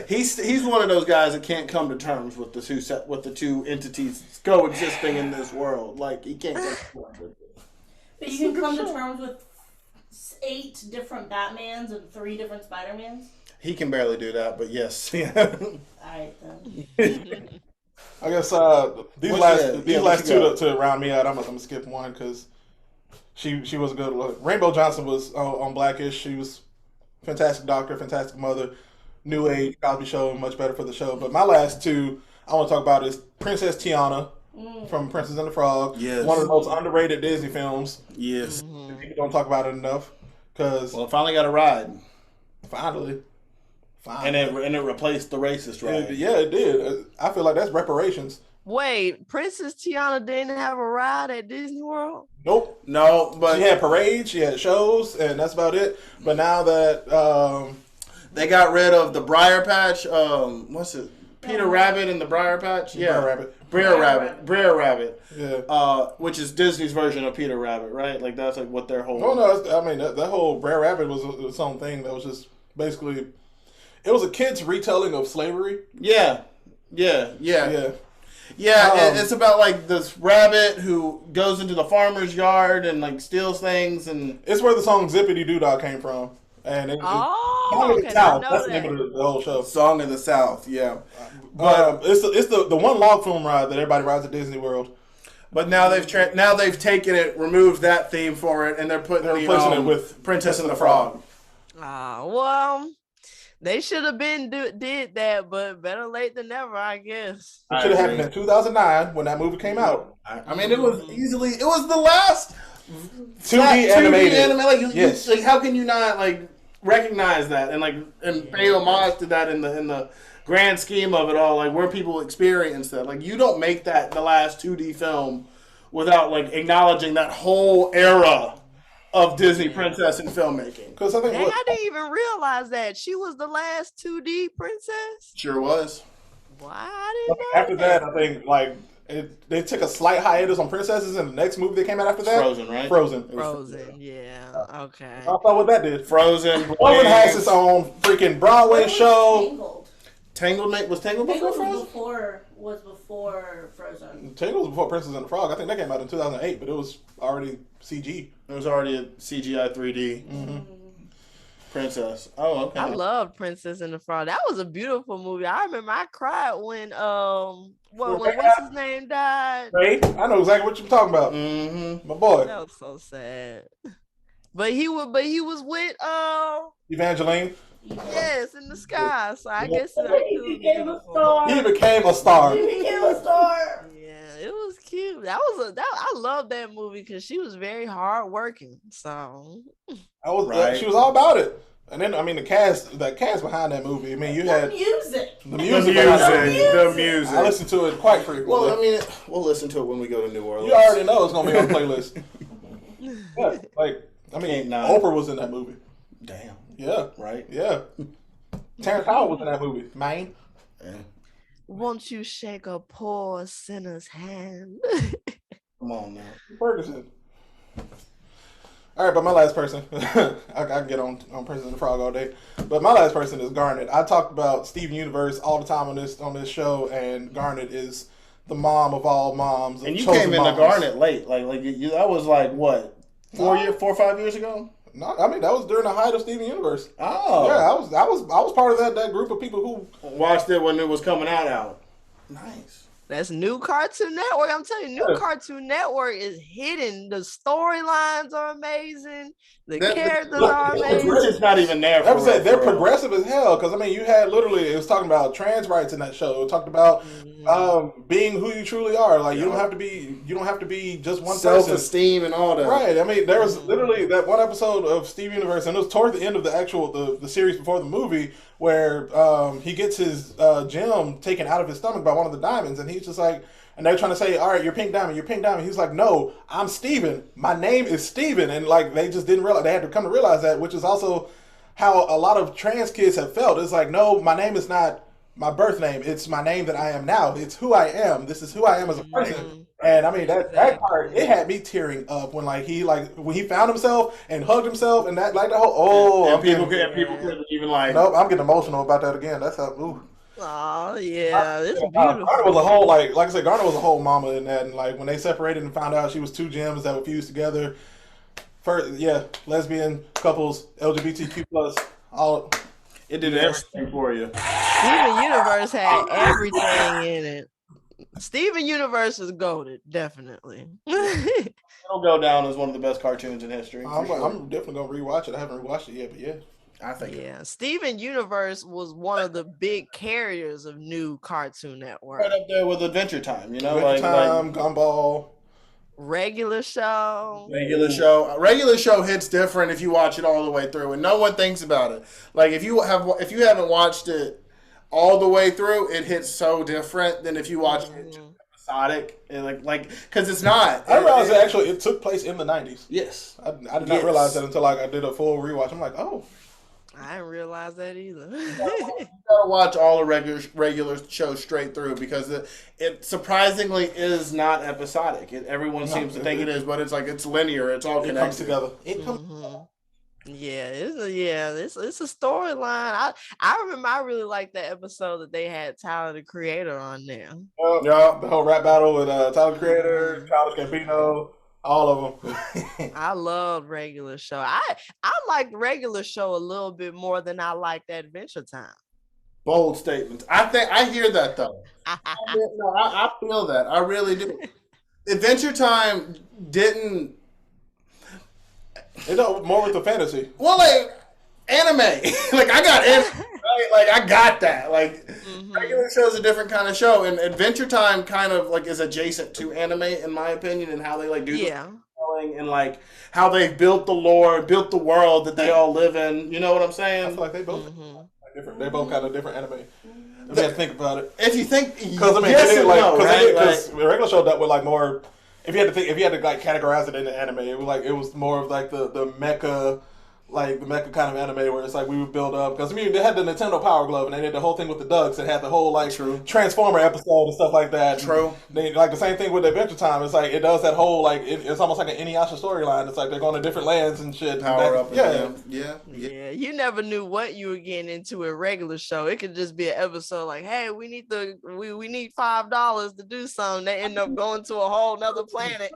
Speaker 4: he's one of those guys that can't come to terms with the two entities coexisting in this world. Like he can't get to terms with it.
Speaker 5: But you can come to terms with 8 different Batmans and 3 different Spider-Mans.
Speaker 4: He can barely do that, but yes.
Speaker 5: All right then.
Speaker 2: I guess these last two to round me out. I'm gonna skip one because she was a good look. Rainbow Johnson was on Blackish. She was fantastic doctor, fantastic mother, new age Cosby Show, much better for the show. But my last two I want to talk about is Princess Tiana from Princess and the Frog.
Speaker 4: Yes,
Speaker 2: one of the most underrated Disney films.
Speaker 4: Yes,
Speaker 2: people don't talk about it enough because
Speaker 4: it finally got a ride.
Speaker 2: Finally.
Speaker 4: And it replaced the racist ride.
Speaker 2: Yeah, it did. I feel like that's reparations.
Speaker 3: Wait, Princess Tiana didn't have a ride at Disney World?
Speaker 2: Nope.
Speaker 4: No, but
Speaker 2: she had parades, she had shows, and that's about it. But now that
Speaker 4: they got rid of the Briar Patch, what's it? Peter Rabbit and the Briar Patch? Yeah. Briar Rabbit.
Speaker 2: Yeah.
Speaker 4: Which is Disney's version of Peter Rabbit, right? Like that's like what their whole...
Speaker 2: Oh, no, I mean, that whole Briar Rabbit was its own thing that was just basically... It was a kid's retelling of slavery.
Speaker 4: Yeah. It's about like this rabbit who goes into the farmer's yard and like steals things, and
Speaker 2: it's where the song "Zippity Doo Dah" came from. And Song of the South. That's the name of the whole show.
Speaker 4: Song of the South. Yeah,
Speaker 2: but it's the one log flume ride that everybody rides at Disney World.
Speaker 4: But now they've taken it, removed that theme for it, and they're replacing
Speaker 2: it with
Speaker 4: Princess and the Frog.
Speaker 3: Well. They should have been did that, but better late than never, I guess.
Speaker 2: It should have happened in 2009 when that movie came out.
Speaker 4: I mean, it was the last
Speaker 2: 2D animated.
Speaker 4: Yes. Like, how can you not like recognize that and pay homage to that in the grand scheme of it all? Like where people experience that. Like you don't make that the last 2D film without like acknowledging that whole era of Disney princess and filmmaking.
Speaker 2: Because I
Speaker 3: didn't even realize that she was the last 2D princess.
Speaker 4: Sure was.
Speaker 3: Why didn't
Speaker 2: after that? I think like they took a slight hiatus on princesses, and the next movie that came out after that,
Speaker 4: Frozen, right?
Speaker 3: Frozen, yeah. Okay.
Speaker 2: I thought what that did.
Speaker 4: Frozen
Speaker 2: has its own freaking Broadway show.
Speaker 5: Tangled
Speaker 4: was Tangled before Frozen?
Speaker 5: Was before Frozen.
Speaker 2: Tangled was before Princess and the Frog. I think that came out in 2008, but it was already CG.
Speaker 4: It was already a CGI 3D. Princess. Oh, okay.
Speaker 3: I loved Princess and the Frog. That was a beautiful movie. I remember I cried when what's his name died.
Speaker 2: Right? I know exactly what you're talking about. My boy.
Speaker 3: That was so sad. But he was with
Speaker 2: Evangeline.
Speaker 3: Yes, in the sky. So I guess
Speaker 5: he became a star.
Speaker 2: He became a star.
Speaker 3: Yeah, it was cute. I love that movie because she was very hardworking. So
Speaker 2: she was all about it. And then I mean the cast behind that movie. I mean you had
Speaker 5: the
Speaker 2: music. I listened to it quite frequently.
Speaker 4: Well, I mean we'll listen to it when we go to New Orleans.
Speaker 2: You already know it's gonna be on the playlist. Yeah, like I mean, Oprah was in that movie.
Speaker 4: Damn.
Speaker 2: Yeah.
Speaker 4: Right?
Speaker 2: Yeah. Terrence Howard was in that movie. Man.
Speaker 4: Yeah.
Speaker 3: Won't you shake a poor sinner's hand?
Speaker 4: Come on now.
Speaker 2: Ferguson. All right, but my last person, I can get on Princess and the Frog all day, but my last person is Garnet. I talked about Steven Universe all the time on this show, and Garnet is the mom of all moms.
Speaker 4: And you came into Garnet late, that was like what, 4 or 5 years ago?
Speaker 2: No, I mean that was during the height of Steven Universe.
Speaker 4: Oh,
Speaker 2: yeah, I was part of that group of people who
Speaker 4: watched it when it was coming out. Nice.
Speaker 3: That's New Cartoon Network. I'm telling you, New Cartoon Network is hidden. The storylines are amazing. The characters are amazing.
Speaker 4: It's not even there.
Speaker 2: They're progressive as hell. Because I mean, you had literally it was talking about trans rights in that show. It talked about being who you truly are. Like you don't have to be just one
Speaker 4: self-esteem and all that.
Speaker 2: Right. I mean, there was literally that one episode of Steve Universe, and it was toward the end of the actual the series before the movie, where he gets his gem taken out of his stomach by one of the diamonds, and he's just like, and they're trying to say, all right, you're Pink Diamond. He's like, no, I'm Steven. My name is Steven. And like, they just didn't realize, they had to come to realize that, which is also how a lot of trans kids have felt. It's like, no, my name is not my birth name. It's my name that I am now. It's who I am. This is who I am as a person. And I mean, that part, it had me tearing up when when he found himself and hugged himself and that, like the whole,
Speaker 4: and people couldn't even like,
Speaker 2: nope, I'm getting emotional about that again. That's how, ooh.
Speaker 3: Oh yeah, it's beautiful.
Speaker 2: Garnet was a whole like I said, Garnet was a whole mama in that, and like when they separated and found out she was two gems that were fused together. First, lesbian couples, LGBTQ plus, all.
Speaker 4: It did everything for you.
Speaker 3: Steven Universe had everything in it. Steven Universe is goated, definitely.
Speaker 4: It'll go down as one of the best cartoons in history.
Speaker 2: I'm definitely gonna rewatch it. I haven't rewatched it yet, but yeah.
Speaker 4: I think.
Speaker 3: Yeah, Steven Universe was one of the big carriers of New Cartoon Network.
Speaker 4: Right up there with Adventure Time,
Speaker 2: Adventure Time, Gumball.
Speaker 3: Regular show
Speaker 4: hits different if you watch it all the way through, and no one thinks about it. Like if you haven't watched it all the way through, it hits so different than if you watch it just episodic and like because it's not.
Speaker 2: I realized it took place in the 90s.
Speaker 4: Yes,
Speaker 2: I did not realize that until I did a full rewatch. I'm like, oh.
Speaker 3: I didn't realize that either.
Speaker 4: You gotta watch all the regular shows straight through because it surprisingly is not episodic. Everyone seems to think it is, but it's like it's linear. It's all connected.
Speaker 2: Comes together. It comes.
Speaker 3: Yeah, it's a storyline. I remember I really liked that episode that they had Tyler the Creator on there.
Speaker 2: Yeah, the whole rap battle with Tyler the Creator, Childish Gambino. All of them.
Speaker 3: I loved Regular Show. I liked Regular Show a little bit more than I liked Adventure Time.
Speaker 4: Bold statements. I hear that though. I feel that. I really do. Adventure Time didn't.
Speaker 2: More with the fantasy.
Speaker 4: Well, like anime. Like I got anime. Right? Like I got that. Like Regular Show is a different kind of show, and Adventure Time kind of like is adjacent to anime in my opinion, and how they like do the storytelling and like how they built the lore, built the world that they all live in. You know what I'm saying?
Speaker 2: I feel like they both different. They both kind of different anime. If you have to think about it,
Speaker 4: if you think,
Speaker 2: because I mean, because the Regular Show dealt with like more. If you had to like categorize it into anime, it was more of like the mecha. Like the mecha kind of anime where it's like we would build up because I mean they had the Nintendo Power Glove and they did the whole thing with the ducks and had the whole like Transformer episode and stuff like that.
Speaker 4: True.
Speaker 2: And they, like the same thing with Adventure Time. It's like it does that whole like it's almost like an Inuyasha storyline. It's like they're going to different lands and shit.
Speaker 4: Power up.
Speaker 2: Yeah.
Speaker 3: You never knew what you were getting into a regular show. It could just be an episode like, hey, we need $5 to do something. They end up going to a whole nother planet.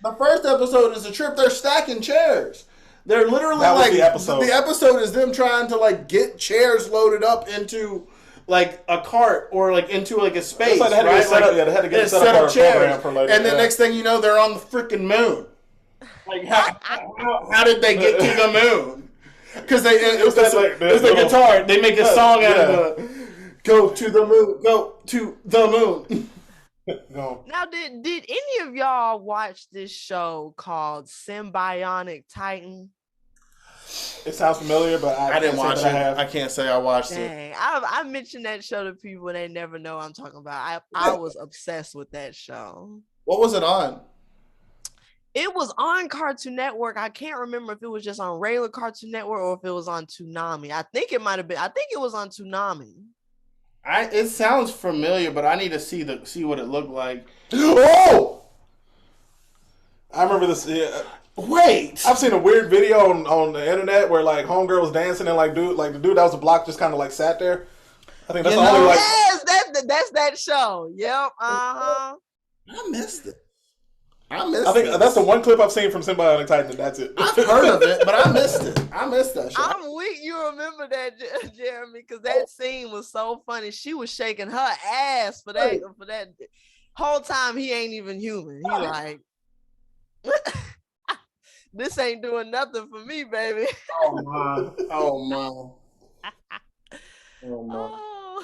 Speaker 4: The first episode is a trip. They're stacking chairs. They're literally like
Speaker 2: the episode.
Speaker 4: The episode is them trying to like get chairs loaded up into like a cart or like into like a space.
Speaker 2: Like they had to get a set up chairs
Speaker 4: for later. And then next thing you know, they're on the freaking moon. Like how did they get to the moon? Because it was the guitar. They make a song out of the go to the moon, go to the moon.
Speaker 2: No.
Speaker 3: Now, did any of y'all watch this show called Symbionic Titan?
Speaker 2: It sounds familiar, but I
Speaker 4: didn't watch it. I can't say I watched it.
Speaker 3: I mentioned that show to people and they never know what I'm talking about. I was obsessed with that show.
Speaker 4: What was it on?
Speaker 3: It was on Cartoon Network. I can't remember if it was just on regular Cartoon Network or if it was on Toonami. I think it might have been. I think it was on Toonami.
Speaker 4: It sounds familiar, but I need to see what it looked like. Oh,
Speaker 2: I remember this. Yeah.
Speaker 4: Wait,
Speaker 2: I've seen a weird video on the internet where like homegirl was dancing and the dude that was a block just kind of like sat there. I think that's the only like.
Speaker 3: Yes, that's that show. Yep. I
Speaker 4: missed it.
Speaker 2: I think that's the one clip I've seen from Symbionic Titan, and that's it.
Speaker 4: I've heard of it, but I missed it. I missed that show.
Speaker 3: I'm weak. You remember that, Jeremy? Because that scene was so funny. She was shaking her ass for that whole time. He ain't even human. He like, this ain't doing nothing for me, baby.
Speaker 4: Oh my! Oh my! Oh my!
Speaker 3: Oh.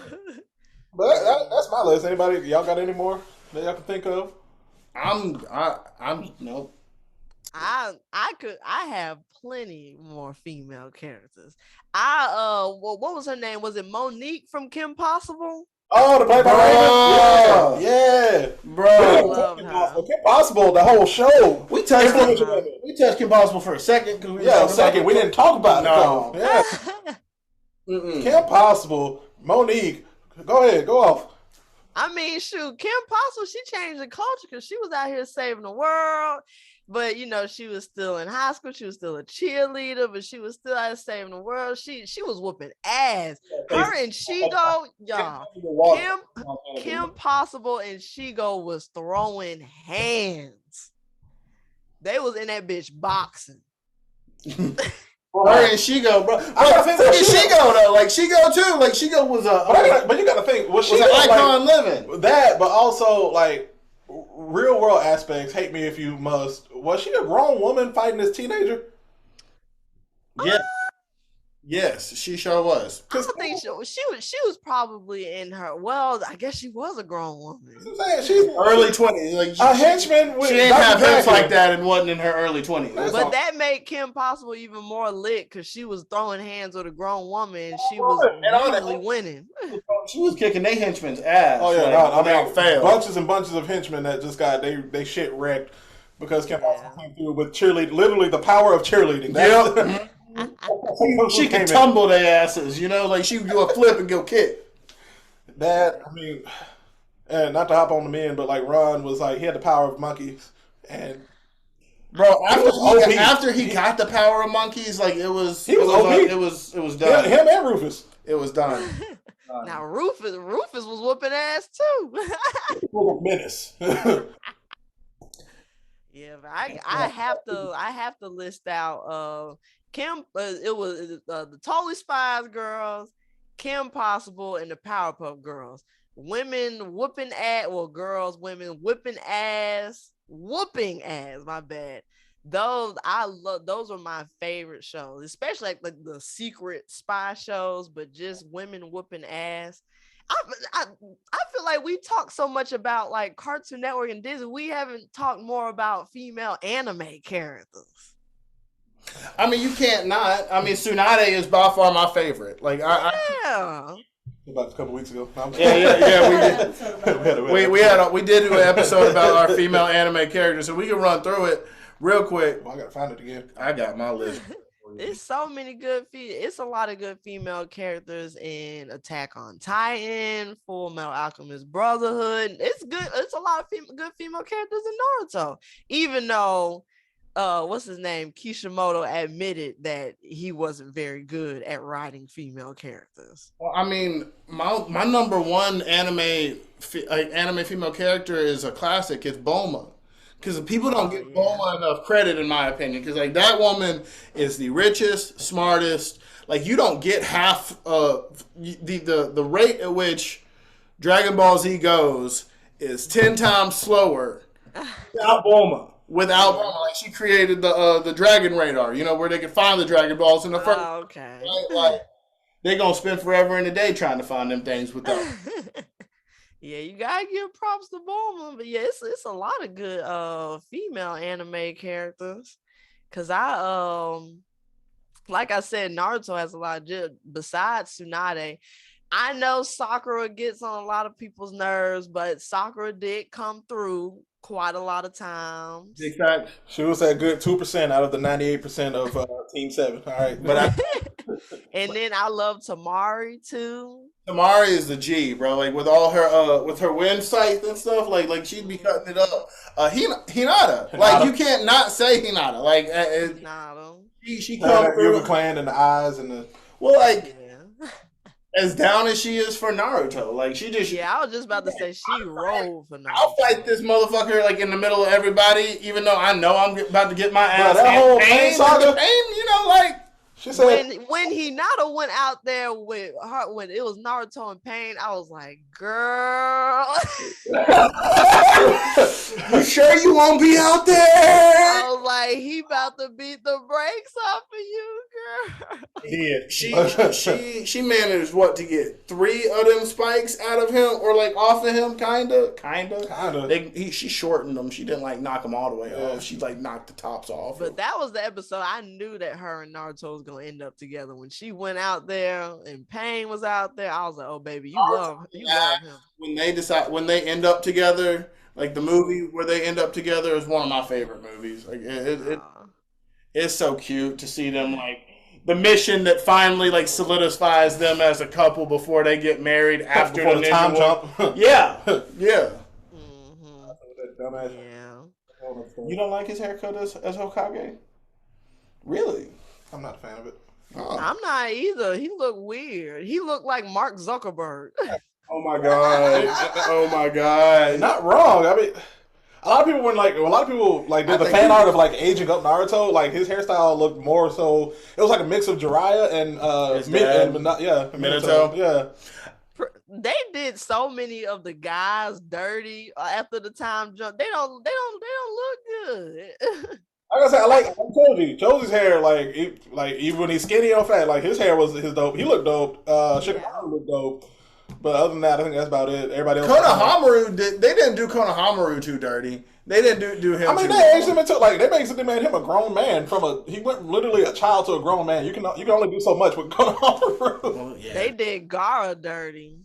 Speaker 2: But that's my list. Anybody? Y'all got any more that y'all can think of?
Speaker 4: I'm nope.
Speaker 3: I have plenty more female characters. What was her name? Was it Monique from Kim Possible?
Speaker 2: Oh, the Playboy Raven? Yeah,
Speaker 4: Bro.
Speaker 2: Kim Possible, the whole show.
Speaker 4: We touched Kim Possible for a second.
Speaker 2: We didn't talk about it. Yeah. Kim Possible, Monique. Go ahead, go off.
Speaker 3: I mean, shoot, Kim Possible, she changed the culture because she was out here saving the world. But, you know, she was still in high school. She was still a cheerleader, but she was still out here saving the world. She was whooping ass. Her and Shigo, y'all. Kim Possible and Shigo was throwing hands. They was in that bitch boxing.
Speaker 4: Her and Shigo, bro. I think Shigo though, like Shigo too, like Shigo was
Speaker 2: but you gotta think, was
Speaker 4: an icon living.
Speaker 2: That, but also like real world aspects. Hate me if you must. Was she a grown woman fighting this teenager?
Speaker 4: Yeah. Yes, she sure was.
Speaker 3: I don't think she was probably in her. Well, I guess she was a grown woman.
Speaker 2: She's
Speaker 4: early 20s. Like
Speaker 2: a henchman.
Speaker 4: She didn't have hips like that and wasn't in her early 20s.
Speaker 3: But that made Kim Possible even more lit because she was throwing hands with a grown woman and she was really winning.
Speaker 4: She was kicking they henchmen's ass.
Speaker 2: Oh yeah,
Speaker 4: failed.
Speaker 2: Bunches and bunches of henchmen that just got they shit wrecked because Kim Possible came through with cheerleading. Literally the power of cheerleading.
Speaker 4: Yep. She could tumble their asses, you know, like she would do a flip and go kick.
Speaker 2: That, I mean, and not to hop on the men, but like Ron was like, he had the power of monkeys. And
Speaker 4: bro, after he got the power of monkeys, like it was done.
Speaker 2: Him and Rufus.
Speaker 4: It was done.
Speaker 3: Now Rufus was whooping ass too.
Speaker 2: Menace.
Speaker 3: Yeah, but I have to list out Kim. It was the Totally Spies girls, Kim Possible, and the Powerpuff Girls. Women whooping ass, women whipping ass, whooping ass. My bad. Those were my favorite shows, especially like the secret spy shows, but just women whooping ass. I feel like we talk so much about like Cartoon Network and Disney. We haven't talked more about female anime characters.
Speaker 4: I mean, you can't not. I mean, Tsunade is by far my favorite. Like,
Speaker 2: about a couple weeks ago.
Speaker 4: We did do an episode about our female anime characters, so we can run through it real quick.
Speaker 2: Well, I gotta find it again.
Speaker 4: I got my list.
Speaker 3: It's so many it's a lot of good female characters in Attack on Titan, Full Metal Alchemist Brotherhood. It's good. It's a lot of good female characters in Naruto, even though what's his name, Kishimoto admitted that he wasn't very good at writing female characters.
Speaker 4: Well, I mean, my number one anime female character is a classic. It's Bulma. Because people don't give Bulma enough credit, in my opinion. Because like that woman is the richest, smartest. Like you don't get half the rate at which Dragon Ball Z goes is 10 times slower without Bulma. Like she created the Dragon Radar, you know, where they can find the Dragon Balls in the first.
Speaker 3: Oh, okay.
Speaker 4: Right? Like they're gonna spend forever in a day trying to find them things with them.
Speaker 3: Yeah, you gotta give props to Bulma, but yeah, it's a lot of good female anime characters. Cause like I said, Naruto has a lot of besides Tsunade. I know Sakura gets on a lot of people's nerves, but Sakura did come through quite a lot of times.
Speaker 4: Big fact.
Speaker 2: She was that good 2% out of the 98% of Team 7. All right, but
Speaker 3: And then I love Tamari too.
Speaker 4: Tamari is the G, bro. Like with all her with her wind sight and stuff, like she'd be cutting it up. Hinata, like you can't not say Hinata. Like she comes through
Speaker 2: the clan and the eyes and the
Speaker 4: as down as she is for Naruto. Like she just
Speaker 3: I was just about to say she rolled for Naruto.
Speaker 4: I'll fight this motherfucker like in the middle of everybody, even though I know I'm about to get my ass.
Speaker 2: That whole pain saga,
Speaker 4: you know, like.
Speaker 2: She said,
Speaker 3: when Hinata went out there with her, when it was Naruto in pain, I was like, girl.
Speaker 4: You sure you won't be out there?
Speaker 3: I was like, he about to beat the brakes off of you, girl.
Speaker 4: Yeah, she managed to get 3 of them spikes out of him or like off of him, kinda. She shortened them. She didn't like knock them all the way off. She like knocked the tops off.
Speaker 3: But that was the episode I knew that her and Naruto was gonna end up together. When she went out there and Pain was out there, I was like, oh baby, you love him.
Speaker 4: When they end up together, like the movie where they end up together is one of my favorite movies. Like it's so cute to see them like the mission that finally like solidifies them as a couple before they get married after the
Speaker 2: time jump.
Speaker 4: Yeah.
Speaker 3: Mm-hmm.
Speaker 4: Yeah. You don't like his haircut as Hokage? Really?
Speaker 2: I'm not a fan of it.
Speaker 4: Oh.
Speaker 3: I'm not either. He looked weird. He looked like Mark Zuckerberg.
Speaker 4: Oh my god.
Speaker 2: Not wrong. I mean, a lot of people did the fan art of like aging up Naruto. Like his hairstyle looked more so. It was like a mix of Jiraiya and Minato. Yeah.
Speaker 3: They did so many of the guys dirty after the time jump. They don't look good.
Speaker 2: Like I said, I like Choji. Choji's hair, like even when he's skinny or fat, like his hair was his dope. He looked dope. Shikamaru looked dope. But other than that, I think that's about it. Everybody else.
Speaker 4: Konohamaru they didn't do Konohamaru too dirty. They didn't do him.
Speaker 2: I mean, they aged him into they basically made him a grown man he went literally a child to a grown man. You can only do so much with Konohamaru.
Speaker 4: Well, yeah.
Speaker 3: They did Gaara dirty.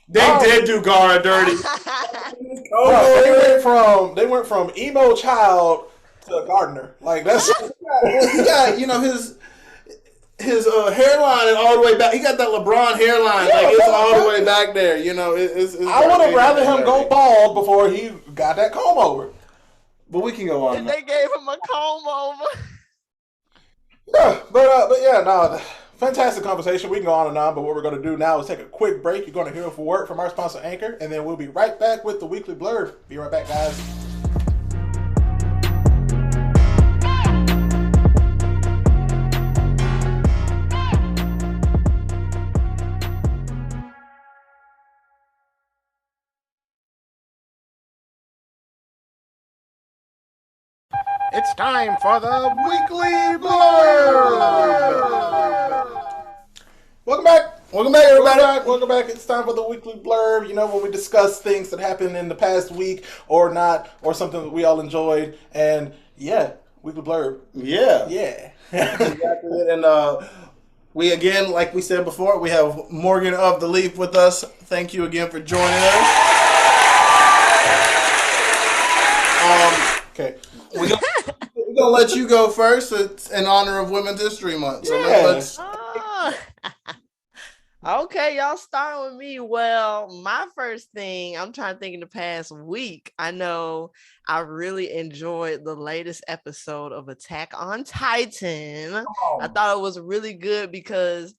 Speaker 4: They did do Gaara dirty.
Speaker 2: They went from emo child to a gardener. Like that's
Speaker 4: he got his hairline is all the way back. He got that LeBron hairline, it's all the way back there. You know, it's
Speaker 2: I would have rather him go bald before he got that comb over.
Speaker 4: But we can go on.
Speaker 3: And they gave him a comb over.
Speaker 2: Yeah, but fantastic conversation. We can go on and on, but what we're going to do now is take a quick break. You're going to hear a word from our sponsor, Anchor, and then we'll be right back with the weekly blurb. Be right back, guys.
Speaker 1: It's time for the weekly blurb.
Speaker 2: Welcome back, everybody. Welcome back. It's time for the weekly blurb. You know, when we discuss things that happened in the past week or not, or something that we all enjoyed. And weekly blurb.
Speaker 4: Yeah. Exactly. And we again, like we said before, we have Morganoftheleaf with us. Thank you again for joining us.
Speaker 2: Okay.
Speaker 4: We're gonna let you go first. It's in honor of Women's History Month. So let's
Speaker 3: Okay, y'all start with me. Well, my first thing, I'm trying to think in the past week. I know I really enjoyed the latest episode of Attack on Titan. I thought it was really good because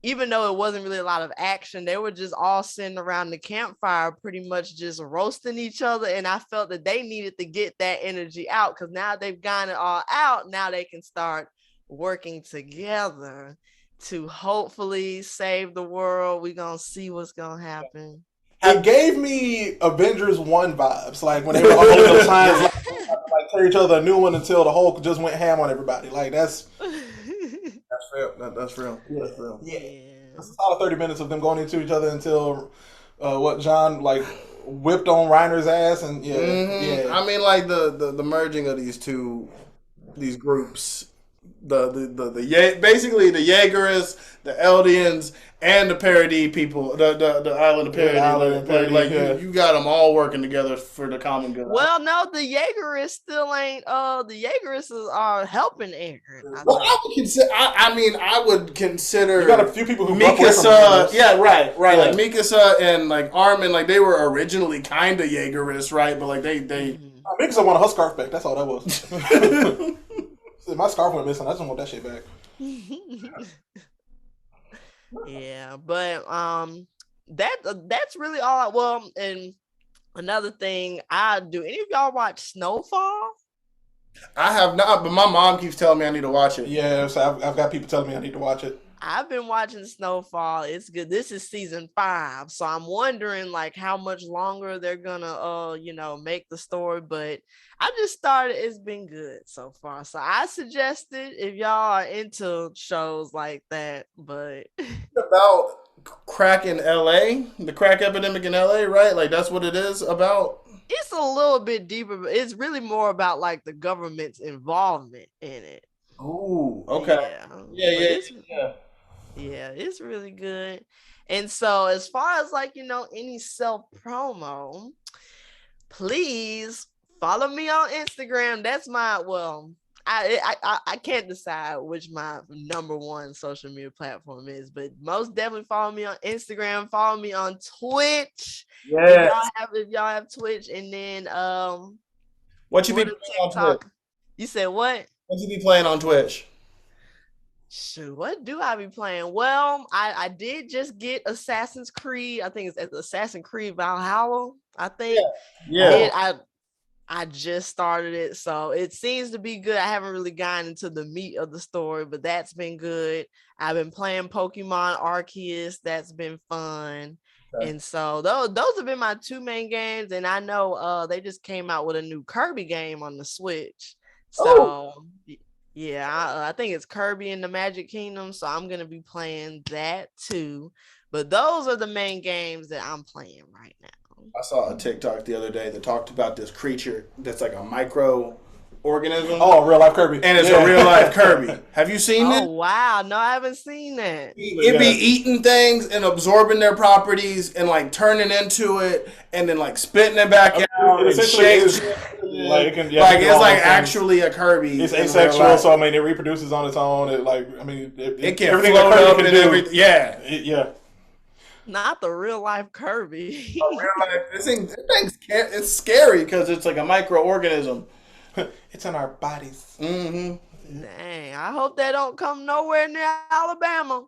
Speaker 3: even though it wasn't really a lot of action, they were just all sitting around the campfire pretty much just roasting each other. And I felt that they needed to get that energy out because now they've gotten it all out. Now they can start working together to hopefully save the world. We're going to see what's going to happen.
Speaker 2: It gave me Avengers 1 vibes. Like when they were all those times, like tear each other a new one until the Hulk just went ham on everybody. Like that's real. That's real. Yeah. It's a solid 30 minutes of them going into each other until John like whipped on Reiner's ass and yeah.
Speaker 4: I mean, like the merging of these groups basically the Jaegerists, the Eldians, and the Parody people, the Island of Parody. Like you got them all working together for the common good.
Speaker 3: Well, no, the Jaegerists still ain't. The Jaegerists are helping Eren.
Speaker 4: Well, I would consider.
Speaker 2: You got a few people who
Speaker 4: Mikasa, right.
Speaker 2: Yeah.
Speaker 4: Like Mikasa and like Armin, like they were originally kind of Jaegerists, right? But like they.
Speaker 2: Mikasa wanted her scarf back. That's all that was. My scarf went missing. I just want that shit back.
Speaker 3: Yeah, but that's really all. And another thing, do any of y'all watch Snowfall?
Speaker 4: I have not, but my mom keeps telling me I need to watch it.
Speaker 2: Yeah, so I've got people telling me I need to watch it.
Speaker 3: I've been watching Snowfall. It's good. This is season 5, so I'm wondering like how much longer they're gonna make the story. But I just started. It's been good so far. So I suggested if y'all are into shows like that, but
Speaker 4: about crack in LA, the crack epidemic in LA, right? Like that's what it is about.
Speaker 3: It's a little bit deeper, but it's really more about like the government's involvement in it.
Speaker 4: Ooh, okay. Yeah.
Speaker 3: Yeah, it's really good. And so as far as like, any self promo, please follow me on Instagram. That's my, I can't decide which my number one social media platform is, but most definitely follow me on Instagram, follow me on Twitch.
Speaker 4: Yeah.
Speaker 3: If y'all have Twitch, and then
Speaker 4: what you be playing on Twitch?
Speaker 3: You said what?
Speaker 4: What you be playing on Twitch?
Speaker 3: Shoot, what do I be playing? Well, I did just get Assassin's Creed. I think it's Assassin's Creed Valhalla. I think. Yeah. I just started it, so it seems to be good. I haven't really gotten into the meat of the story, but that's been good. I've been playing Pokemon Arceus. That's been fun. Okay. And so those have been my 2 main games. And I know they just came out with a new Kirby game on the Switch. So yeah, I think it's Kirby in the Magic Kingdom. So I'm going to be playing that too. But those are the main games that I'm playing right now.
Speaker 4: I saw a TikTok the other day that talked about this creature that's like a micro organism.
Speaker 2: Oh, real life Kirby.
Speaker 4: And it's a real life Kirby. Have you seen it?
Speaker 3: Oh, wow. No, I haven't seen that.
Speaker 4: It be eating things and absorbing their properties and like turning into it and then like spitting it back out.
Speaker 2: It's
Speaker 4: like actually a Kirby.
Speaker 2: It's asexual, so I mean it reproduces on its own. It
Speaker 4: can everything float up and everything.
Speaker 2: Yeah.
Speaker 3: Not the real life Kirby.
Speaker 4: Real life, it's scary because it's like a microorganism.
Speaker 2: It's in our bodies.
Speaker 4: Mm-hmm.
Speaker 3: Dang, I hope they don't come nowhere near Alabama.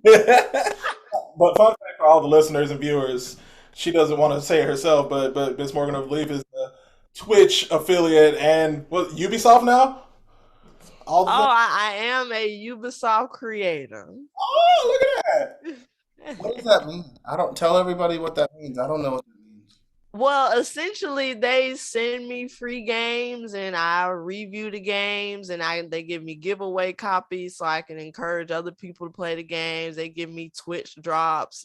Speaker 2: But fun fact for all the listeners and viewers, she doesn't want to say it herself, but Miss Morganoftheleaf is the Twitch affiliate and Ubisoft now?
Speaker 3: I am a Ubisoft creator.
Speaker 4: Oh, look at that. What does that mean? I don't tell everybody what that means. I don't know what that means.
Speaker 3: Well, essentially, they send me free games, and I review the games, and they give me giveaway copies so I can encourage other people to play the games. They give me Twitch drops.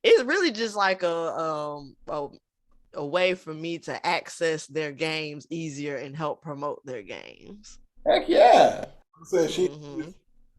Speaker 3: It's really just like a way for me to access their games easier and help promote their games.
Speaker 4: Heck yeah!
Speaker 2: So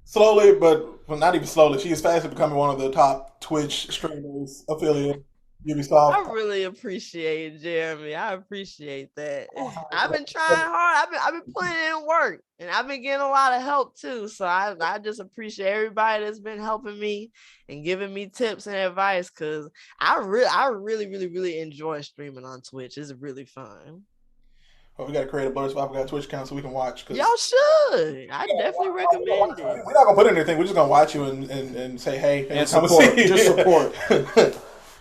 Speaker 2: slowly, but not even slowly, she is fast becoming one of the top Twitch streamers affiliate Ubisoft.
Speaker 3: I really appreciate it, Jeremy. I appreciate that. I've been trying hard. I've been putting in work, and I've been getting a lot of help too. So I just appreciate everybody that's been helping me and giving me tips and advice, because I really enjoy streaming on Twitch. It's really fun.
Speaker 2: Well, we got to create a Blurred Survival Guide Twitch account so we can watch.
Speaker 3: Y'all should. I definitely recommend it.
Speaker 2: We're not going to put anything. We're just going to watch you and say, hey.
Speaker 4: And support. Just support.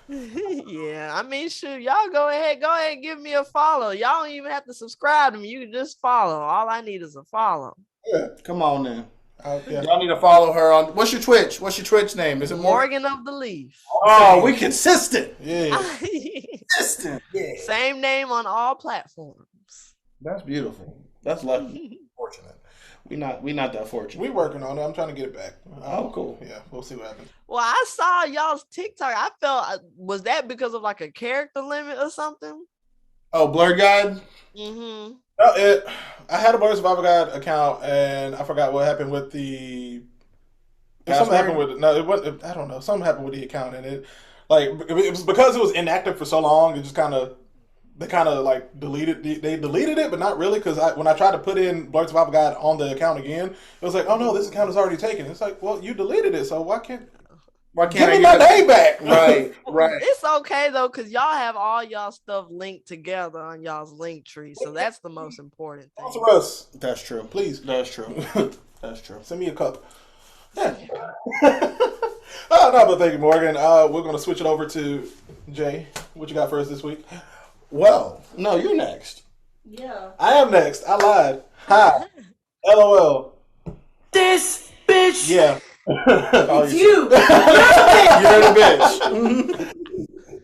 Speaker 3: Yeah. I mean, shoot. Y'all go ahead and give me a follow. Y'all don't even have to subscribe to me. You can just follow. All I need is a follow.
Speaker 4: Yeah. Come on then. Y'all need to follow her on. What's your Twitch? What's your Twitch name? Is it
Speaker 3: Morganoftheleaf?
Speaker 4: Oh, we consistent.
Speaker 2: Yeah.
Speaker 4: Consistent. Yeah.
Speaker 3: Same name on all platforms.
Speaker 4: That's beautiful. That's lucky. Fortunate. We not that fortunate.
Speaker 2: We working on it. I'm trying to get it back.
Speaker 4: Oh, cool.
Speaker 2: Yeah, we'll see what happens.
Speaker 3: Well, I saw y'all's TikTok. I felt, was that because of like a character limit or something?
Speaker 4: Oh, Blurred Guide?
Speaker 3: Mm-hmm.
Speaker 2: I had a Blurred Survival Guide account, and I forgot what happened with the. Something happened with it. No, it wasn't. I don't know. Something happened with the account, and it was because it was inactive for so long. It just they like deleted. They deleted it, but not really, because when I tried to put in Blurred Survival Guide on the account again, it was like, oh no, this account is already taken. It's like, well, you deleted it, so why can't give me my name back?
Speaker 4: Right.
Speaker 3: It's okay though, because y'all have all y'all stuff linked together on y'all's link tree, so that's the most important thing.
Speaker 2: Sponsor us.
Speaker 4: That's true.
Speaker 2: Please.
Speaker 4: That's true. That's true.
Speaker 2: Send me a cup. Yeah. No, but thank you, Morgan. We're going to switch it over to Jay. What you got for us this week?
Speaker 4: Well, no, you're next.
Speaker 5: Yeah.
Speaker 2: I am next. I lied. Hi. LOL.
Speaker 6: This bitch.
Speaker 2: Yeah.
Speaker 5: It's you.
Speaker 4: You're the bitch.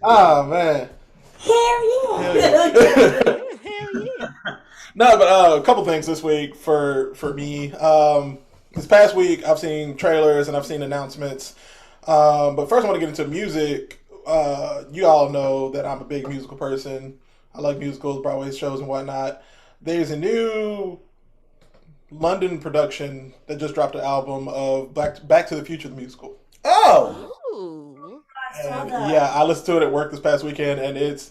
Speaker 2: Oh, man.
Speaker 6: Hell yeah.
Speaker 3: Hell yeah.
Speaker 2: No, but a couple things this week for me. This past week, I've seen trailers and I've seen announcements. But first, I want to get into music. You all know that I'm a big musical person. I like musicals, Broadway shows, and whatnot. There's a new London production that just dropped an album of Back to the Future, the musical.
Speaker 4: Oh!
Speaker 3: Ooh.
Speaker 5: I saw
Speaker 2: And,
Speaker 5: that.
Speaker 2: yeah, I listened to it at work this past weekend, and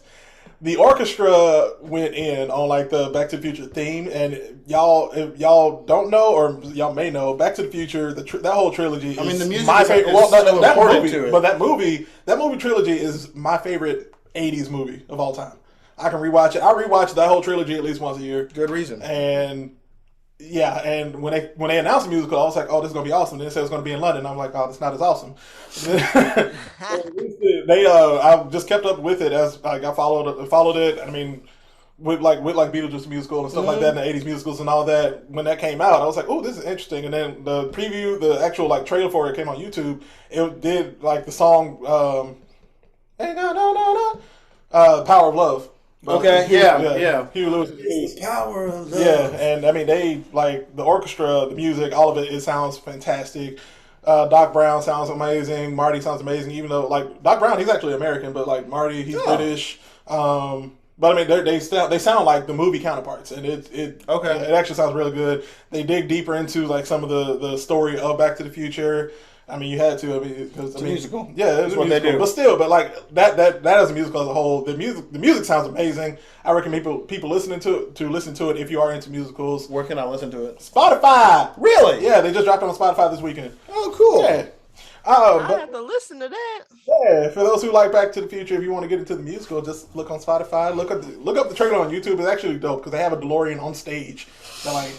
Speaker 2: the orchestra went in on like the Back to the Future theme, and if y'all don't know, or y'all may know, Back to the Future, that whole trilogy.
Speaker 4: I mean,
Speaker 2: is
Speaker 4: the music
Speaker 2: my
Speaker 4: is
Speaker 2: favorite.
Speaker 4: so
Speaker 2: that
Speaker 4: important
Speaker 2: movie,
Speaker 4: to it.
Speaker 2: but that movie trilogy is my favorite '80s movie of all time. I can rewatch it. I rewatch that whole trilogy at least once a year.
Speaker 4: Good reason.
Speaker 2: And yeah, and when they announced the musical, I was like, oh, this is gonna be awesome. Then they said it's gonna be in London. I'm like, oh, that's not as awesome. I just kept up with it as like I followed it. I mean, with Beetlejuice musical and stuff like that, and the '80s musicals and all that. When that came out, I was like, oh, this is interesting. And then the preview, the actual like trailer for it came on YouTube. It did like the song, hey no, Power of Love.
Speaker 4: Okay, yeah.
Speaker 2: Huey Lewis.
Speaker 4: It's the power of love.
Speaker 2: Yeah, and I mean, they like the orchestra, the music, all of it. It sounds fantastic. Doc Brown sounds amazing. Marty sounds amazing. Even though like Doc Brown, he's actually American, but like Marty, he's British. But I mean, they sound like the movie counterparts, and it actually sounds really good. They dig deeper into like some of the story of Back to the Future. I mean, you had to. I mean, it's a
Speaker 4: musical.
Speaker 2: Yeah, it's
Speaker 4: what
Speaker 2: musical,
Speaker 4: they do.
Speaker 2: But still, like that as a musical as a whole, the music sounds amazing. I recommend people listening to listen to it if you are into musicals.
Speaker 4: Where can I listen to it?
Speaker 2: Spotify.
Speaker 4: Really?
Speaker 2: Yeah, they just dropped it on Spotify this weekend.
Speaker 4: Oh, cool.
Speaker 2: Yeah.
Speaker 3: I have to listen to that.
Speaker 2: Yeah, for those who like Back to the Future, if you want to get into the musical, just look on Spotify. Look up the trailer on YouTube. It's actually dope because they have a DeLorean on stage. They're like,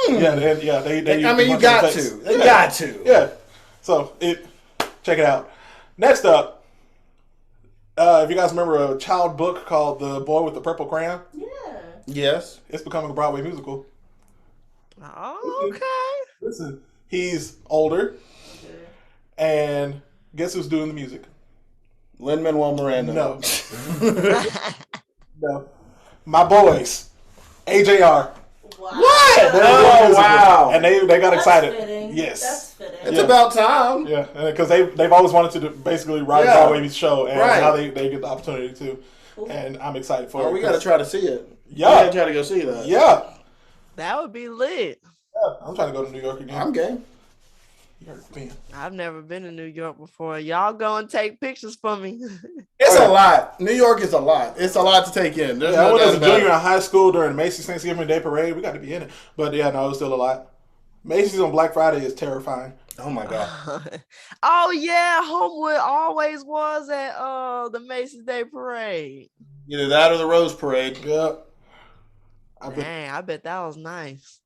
Speaker 2: they
Speaker 4: I mean, you got to. They got to.
Speaker 2: Yeah. So check it out. Next up, if you guys remember a child book called The Boy with the Purple Crayon,
Speaker 5: Yeah.
Speaker 4: Yes.
Speaker 2: it's becoming a Broadway musical.
Speaker 3: Oh, okay.
Speaker 2: Listen, he's older, and guess who's doing the music?
Speaker 4: Lin-Manuel Miranda.
Speaker 2: No. No. My boys, AJR.
Speaker 5: Wow.
Speaker 4: What?
Speaker 2: They're doing
Speaker 4: Oh,
Speaker 2: a musical.
Speaker 4: wow.
Speaker 2: And they got
Speaker 5: That's
Speaker 2: excited.
Speaker 5: fitting.
Speaker 2: Yes.
Speaker 5: That's fitting.
Speaker 4: It's about time.
Speaker 2: Yeah, because they've always wanted to basically write a Broadway show, and
Speaker 4: Right.
Speaker 2: now they get the opportunity to. And I'm excited for it.
Speaker 4: Oh, we got to try to see it.
Speaker 2: Yeah.
Speaker 4: We got to try to go see that.
Speaker 2: Yeah.
Speaker 3: That would be lit.
Speaker 2: I'm trying to go to New York again.
Speaker 4: I'm game.
Speaker 3: I've never been to New York before. Y'all go and take pictures for me.
Speaker 4: It's a lot. New York is a lot. It's a lot to take in. There's
Speaker 2: Yeah, I
Speaker 4: no
Speaker 2: went
Speaker 4: doubt
Speaker 2: as a
Speaker 4: about
Speaker 2: junior
Speaker 4: it.
Speaker 2: in high school during Macy's Thanksgiving Day Parade. We got to be in it. But yeah, no, it was still a lot. Macy's on Black Friday is terrifying.
Speaker 4: Oh my God.
Speaker 3: Oh yeah, Homewood always was at the Macy's Day Parade.
Speaker 4: Either that or the Rose Parade.
Speaker 2: Yeah.
Speaker 3: Dang, I bet that was nice.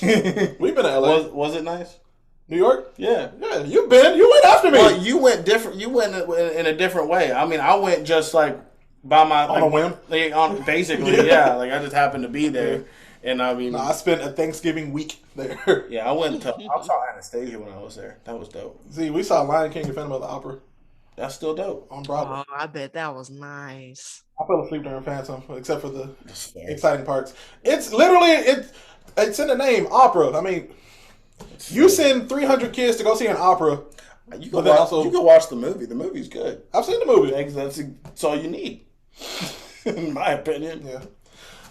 Speaker 2: We've been to LA.
Speaker 4: Was it nice?
Speaker 2: New York?
Speaker 4: Yeah.
Speaker 2: Yeah, you went after me.
Speaker 4: Well, you went different. You went in a different way. I mean, I went just like by my
Speaker 2: On a whim?
Speaker 4: Basically, yeah. Like I just happened to be there, and I mean,
Speaker 2: No, I spent a Thanksgiving week there.
Speaker 4: yeah, I saw Anastasia when I was there. That was dope.
Speaker 2: See, we saw Lion King and Phantom of the Opera
Speaker 4: That's still dope.
Speaker 2: on Broadway.
Speaker 3: Oh, I bet that was nice.
Speaker 2: I fell asleep during Phantom, except for the
Speaker 4: That's fair.
Speaker 2: exciting parts. It's literally it's in the name, opera. I mean, you send 300 kids to go see an opera.
Speaker 4: You
Speaker 2: But
Speaker 4: can
Speaker 2: then
Speaker 4: watch,
Speaker 2: also-
Speaker 4: you can watch the movie. The movie's good.
Speaker 2: I've seen the movie.
Speaker 4: That's all you need, in my opinion.
Speaker 2: Yeah.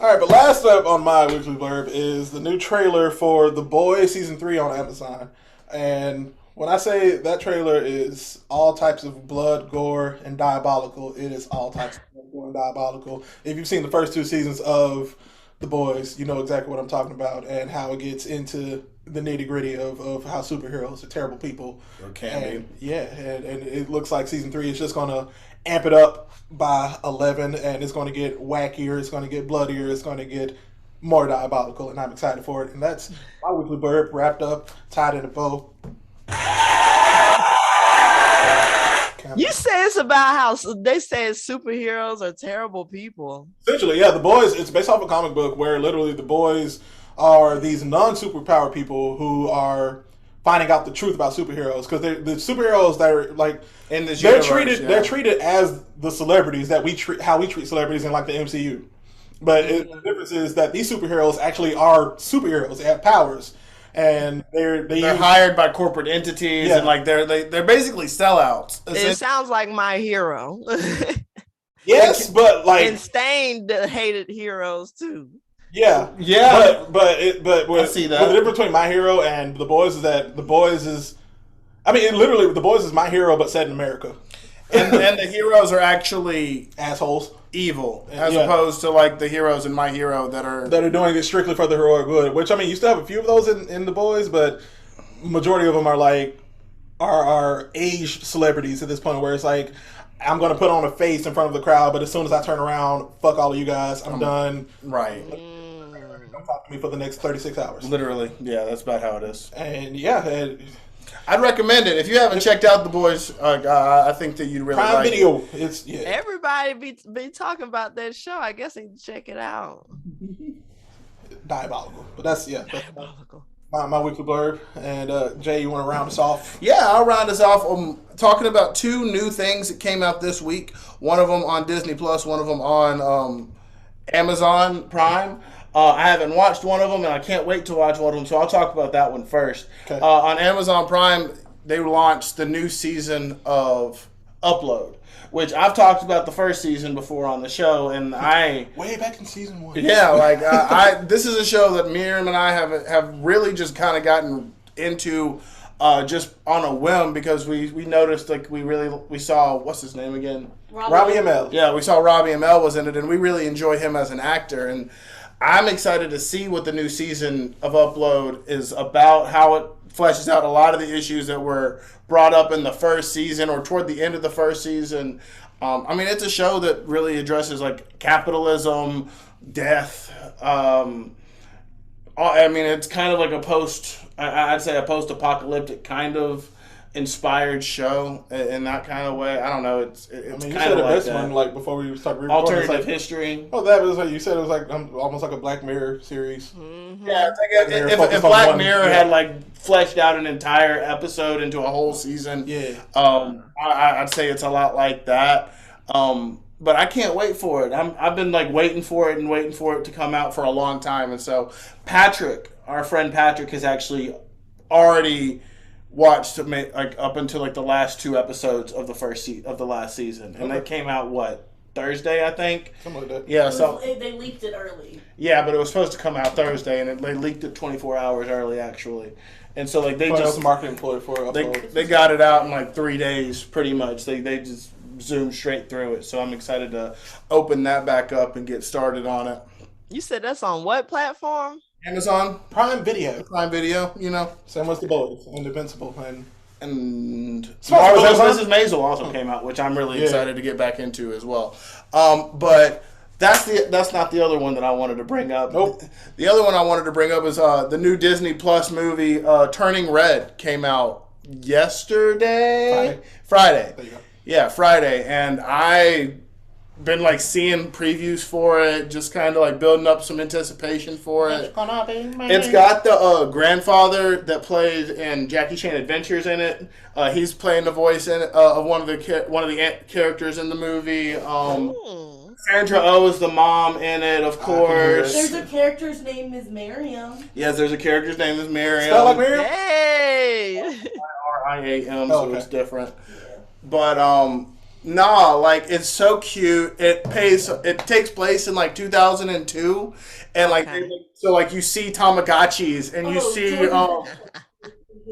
Speaker 2: All right, but last up on my weekly blurb is the new trailer for The Boys Season 3 on Amazon. And when I say that trailer is all types of blood, gore, and diabolical, it is all types of blood, gore, and diabolical. If you've seen the first 2 seasons of The Boys, you know exactly what I'm talking about and how it gets into the nitty-gritty of how superheroes are terrible people.
Speaker 4: Or can
Speaker 2: be. Yeah, and it looks like Season 3 is just going to amp it up by 11, and it's going to get wackier, it's going to get bloodier, it's going to get more diabolical, and I'm excited for it. And that's my weekly blurb wrapped up, tied in a bow.
Speaker 3: You say it's about how they say superheroes are terrible people.
Speaker 2: Essentially, yeah, The Boys, it's based off a comic book where literally the boys are these non-superpower people who are finding out the truth about superheroes, because they're the superheroes that are like
Speaker 4: in this
Speaker 2: they're
Speaker 4: universe,
Speaker 2: they're treated as the celebrities that we treat, how we treat celebrities in like the MCU. But the difference is that these superheroes actually are superheroes. They have powers, and they're
Speaker 4: hired by corporate entities, and like they're basically sellouts.
Speaker 3: It sounds like My Hero.
Speaker 2: Yes, but like
Speaker 3: and Stain hated heroes too.
Speaker 2: Yeah. But I see that. The difference between My Hero and The Boys is that The Boys is, I mean, literally, The Boys is My Hero, but set in America.
Speaker 4: And the heroes are actually
Speaker 2: assholes,
Speaker 4: evil, as opposed to like the heroes in My Hero that are
Speaker 2: doing it strictly for the heroic good. Which, I mean, you still have a few of those in The Boys, but majority of them are like are aged celebrities at this point, where it's like, I'm going to put on a face in front of the crowd, but as soon as I turn around, fuck all of you guys, I'm done.
Speaker 4: Right.
Speaker 2: Don't talk to me for the next 36 hours.
Speaker 4: Literally. Yeah, that's about how it is.
Speaker 2: And
Speaker 4: I'd recommend it. If you haven't checked out The Boys, I think that you'd really
Speaker 2: Prime
Speaker 4: like
Speaker 2: Video.
Speaker 4: it.
Speaker 3: Everybody be talking about that show. I guess they can check it out.
Speaker 2: Diabolical. But that's diabolical. My weekly blurb. And Jay, you want to round us off?
Speaker 4: Yeah, I'll round us off. Talking about 2 new things that came out this week. One of them on Disney Plus, one of them on Amazon Prime. I haven't watched one of them, and I can't wait to watch one of them, so I'll talk about that one first. Okay. On Amazon Prime, they launched the new season of Upload, which I've talked about the first season before on the show, and
Speaker 2: way back in season 1.
Speaker 4: Yeah, like this is a show that Miriam and I have really just kind of gotten into just on a whim, because we noticed like we saw, what's his name again?
Speaker 2: Robbie Amell.
Speaker 4: Yeah, we saw Robbie Amell was in it, and we really enjoy him as an actor, and I'm excited to see what the new season of Upload is about, how it fleshes out a lot of the issues that were brought up in the first season or toward the end of the first season. I mean, it's a show that really addresses like capitalism, death. I mean, it's kind of like I'd say a post-apocalyptic kind of inspired show in that kind of way. I don't know. It's kind of like
Speaker 2: this one, like before we start recording,
Speaker 4: alternative history.
Speaker 2: Oh, that was like you said. It was like almost like a Black Mirror series.
Speaker 3: Mm-hmm.
Speaker 4: Yeah, it's like if Black Mirror had like fleshed out an entire episode into a whole season.
Speaker 2: Yeah.
Speaker 4: I'd say it's a lot like that. But I can't wait for it. I've been like waiting for it to come out for a long time, and so Patrick, our friend Patrick, has actually already watched like up until like the last 2 episodes of the last season, and they came out Thursday, I think.
Speaker 2: Something like that.
Speaker 4: Yeah,
Speaker 5: they leaked it early.
Speaker 4: Yeah, but it was supposed to come out Thursday, and they leaked it 24 hours early actually, and so like they just
Speaker 2: a marketing employee for it.
Speaker 4: They got it out in like 3 days, pretty much. They just zoomed straight through it, so I'm excited to open that back up and get started on it.
Speaker 3: You said that's on what platform?
Speaker 4: Amazon
Speaker 2: Prime Video,
Speaker 4: you know.
Speaker 2: Same as The Boys, Invincible,
Speaker 4: and Marvelous Mrs. Maisel also came out, which I'm really excited to get back into as well. But that's not the other one that I wanted to bring up.
Speaker 2: Nope.
Speaker 4: The other one I wanted to bring up is the new Disney Plus movie Turning Red came out yesterday. Friday. There you go. Yeah, Friday, and I been like seeing previews for it, just kind of like building up some anticipation for it. It's got the grandfather that played in Jackie Chan Adventures in it. He's playing the voice in it, of one of the characters in the movie. Sandra Oh is the mom in it, of course.
Speaker 5: There's a character's name is Miriam.
Speaker 4: Yes, there's a character's name is Miriam.
Speaker 2: Spell like Miriam?
Speaker 3: Hey!
Speaker 4: Riam, so it's different. But Nah, like it's so cute. It takes place in like 2002, and like
Speaker 3: Okay.
Speaker 4: so like you see Tamagotchis and you see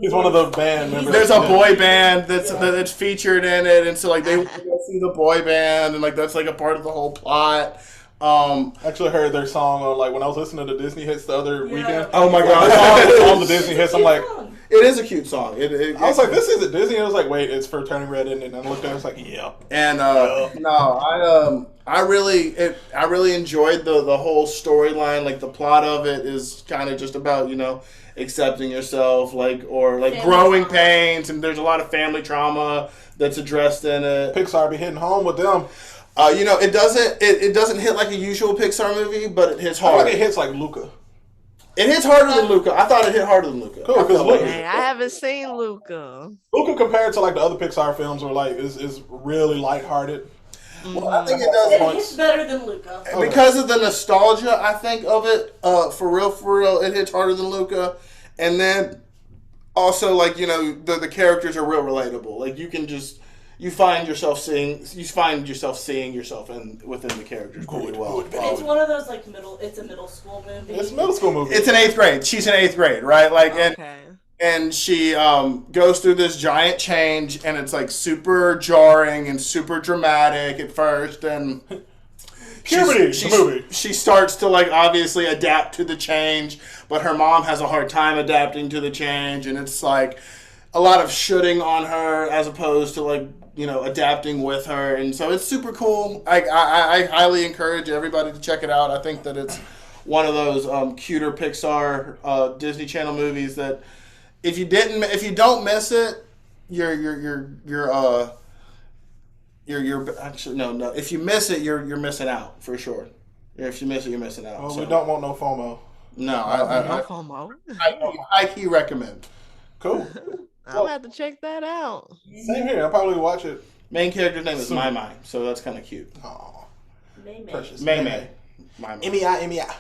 Speaker 2: He's one of the band members.
Speaker 4: there's a boy band that's featured in it, and so like they want to go see the boy band, and like that's like a part of the whole plot.
Speaker 2: I actually heard their song on like when I was listening to Disney Hits the other weekend.
Speaker 4: Oh my god,
Speaker 2: all the Disney Hits. I'm like,
Speaker 4: it is a cute song.
Speaker 2: I was like, this isn't Disney. I was like, wait, it's for Turning Red, isn't it? And I looked at it, I was like, yeah.
Speaker 4: And no, I really enjoyed the whole storyline. Like the plot of it is kind of just about accepting yourself, like
Speaker 5: Family
Speaker 4: growing
Speaker 5: trauma.
Speaker 4: pains, and there's a lot of family trauma that's addressed in it.
Speaker 2: Pixar be hitting home with them.
Speaker 4: It doesn't hit like a usual Pixar movie, but it hits
Speaker 2: I feel
Speaker 4: hard.
Speaker 2: like it hits like Luca.
Speaker 4: It hits harder than Luca. I thought it hit harder than Luca.
Speaker 2: Cool,
Speaker 4: I felt like
Speaker 3: Dang, I haven't seen Luca.
Speaker 2: Luca compared to like the other Pixar films were like is really lighthearted.
Speaker 4: well, I think it does
Speaker 5: It's better than Luca.
Speaker 4: because of the nostalgia. I think of it for real, it hits harder than Luca, and then also like the characters are real relatable. Like you find yourself seeing yourself within the characters pretty well.
Speaker 5: It's one of those like it's a middle school movie.
Speaker 2: It's a middle school movie.
Speaker 4: It's in 8th grade. She's in 8th grade, right? Like
Speaker 3: Okay.
Speaker 4: and she goes through this giant change, and it's like super jarring and super dramatic at first, and
Speaker 2: Puberty, the movie.
Speaker 4: she starts to like obviously adapt to the change, but her mom has a hard time adapting to the change, and it's like a lot of shooting on her as opposed to like adapting with her, and so it's super cool. I highly encourage everybody to check it out. I think that it's one of those cuter Pixar Disney Channel movies that if you don't miss it, you're actually no. If you miss it, you're missing out for sure. If you miss it, you're missing out.
Speaker 2: Well,
Speaker 4: So,
Speaker 2: we don't want no FOMO.
Speaker 4: No,
Speaker 3: No FOMO.
Speaker 4: I key recommend.
Speaker 2: Cool.
Speaker 3: I'll have to check that out.
Speaker 2: Same here. I'll probably watch it.
Speaker 4: Main character's name is
Speaker 2: Soon.
Speaker 4: Mai Mai, so that's kind of cute.
Speaker 2: Aw,
Speaker 5: May.
Speaker 2: precious.
Speaker 4: Mai Mai. Mai Mai.
Speaker 2: M-E-I.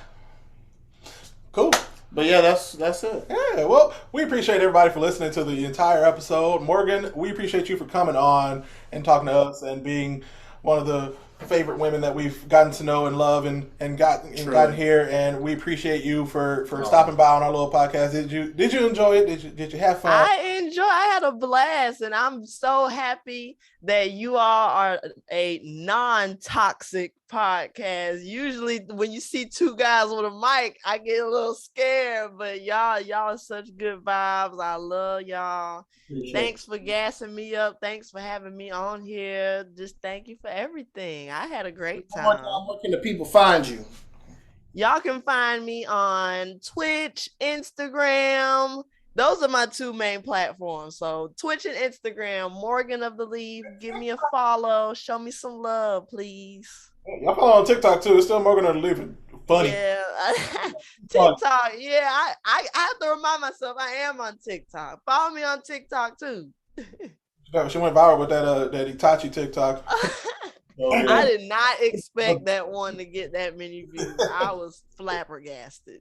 Speaker 2: Cool.
Speaker 4: But yeah, that's it.
Speaker 2: Yeah, well, we appreciate everybody for listening to the entire episode. Morgan, we appreciate you for coming on and talking to us and being one of the favorite women that we've gotten to know and love and gotten here. And we appreciate you for stopping by on our little podcast. Did you enjoy it? Did you have fun?
Speaker 3: I had a blast, and I'm so happy that you all are a non-toxic podcast. Usually when you see two guys with a mic, I get a little scared, but y'all are such good vibes. I love y'all. Thanks for gassing me up. Thanks for having me on here. Just thank you for everything. I had a great time.
Speaker 4: Where can the people find you?
Speaker 3: Y'all can find me on Twitch, Instagram. Those are my two main platforms. So Twitch and Instagram, Morganoftheleaf. Give me a follow. Show me some love, please.
Speaker 2: Y'all follow on TikTok too. It's still Morganoftheleaf. Funny.
Speaker 3: Yeah. TikTok. Yeah, I have to remind myself I am on TikTok. Follow me on TikTok too.
Speaker 2: She went viral with that Itachi TikTok.
Speaker 3: I did not expect that one to get that many views. I was flabbergasted.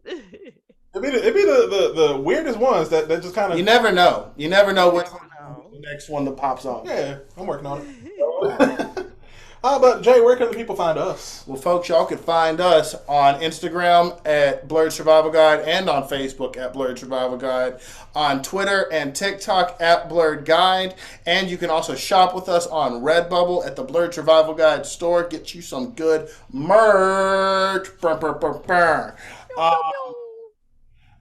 Speaker 2: It'd be the weirdest ones that just kind of...
Speaker 4: You never know. You never know what's the next one that pops up.
Speaker 2: Yeah, I'm working on it. But Jay, where can the people find us?
Speaker 4: Well, folks, y'all can find us on Instagram at Blurred Survival Guide and on Facebook at Blurred Survival Guide, on Twitter and TikTok at Blurred Guide, and you can also shop with us on Redbubble at the Blurred Survival Guide store. Get you some good merch.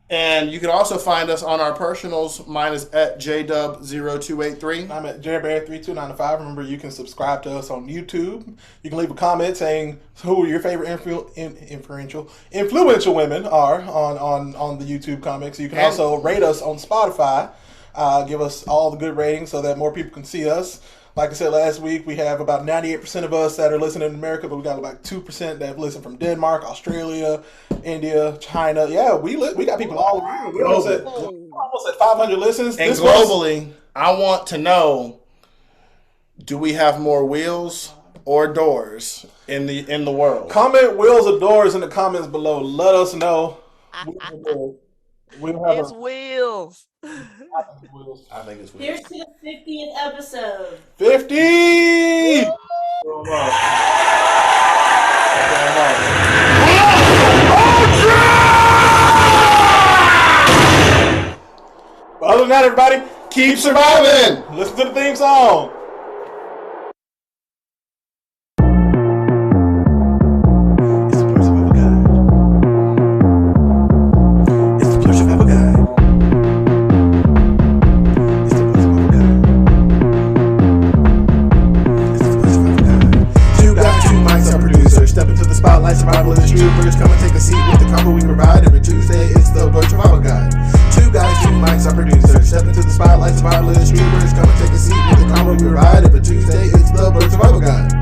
Speaker 4: And you can also find us on our personals. Mine is at JDub0283.
Speaker 2: I'm at JBear32995. Remember, you can subscribe to us on YouTube. You can leave a comment saying who your favorite influential women are on the YouTube comics. You can also rate us on Spotify. Give us all the good ratings so that more people can see us. Like I said last week, we have about 98% of us that are listening in America, but we got about 2% that have listened from Denmark, Australia, India, China. Yeah, we got people all around. We're almost at 500 listens.
Speaker 4: And globally, I want to know, do we have more wheels or doors in the world?
Speaker 2: Comment wheels or doors in the comments below. Let us know.
Speaker 3: It's wheels.
Speaker 4: I think it's wheels.
Speaker 5: Here's to the 50th episode.
Speaker 2: 50! out, everybody. Keep surviving. Listen to the theme song.
Speaker 1: Spotlight, survival of the streeters. Come and take a seat with the combo we provide. Every Tuesday, it's the Blurred Survival Guide. 2 guys, 2 mics, our producer. Step into the spotlight, survival of the streeters. Come and take a seat with the combo we provide. Every Tuesday, it's the Blurred Survival Guide.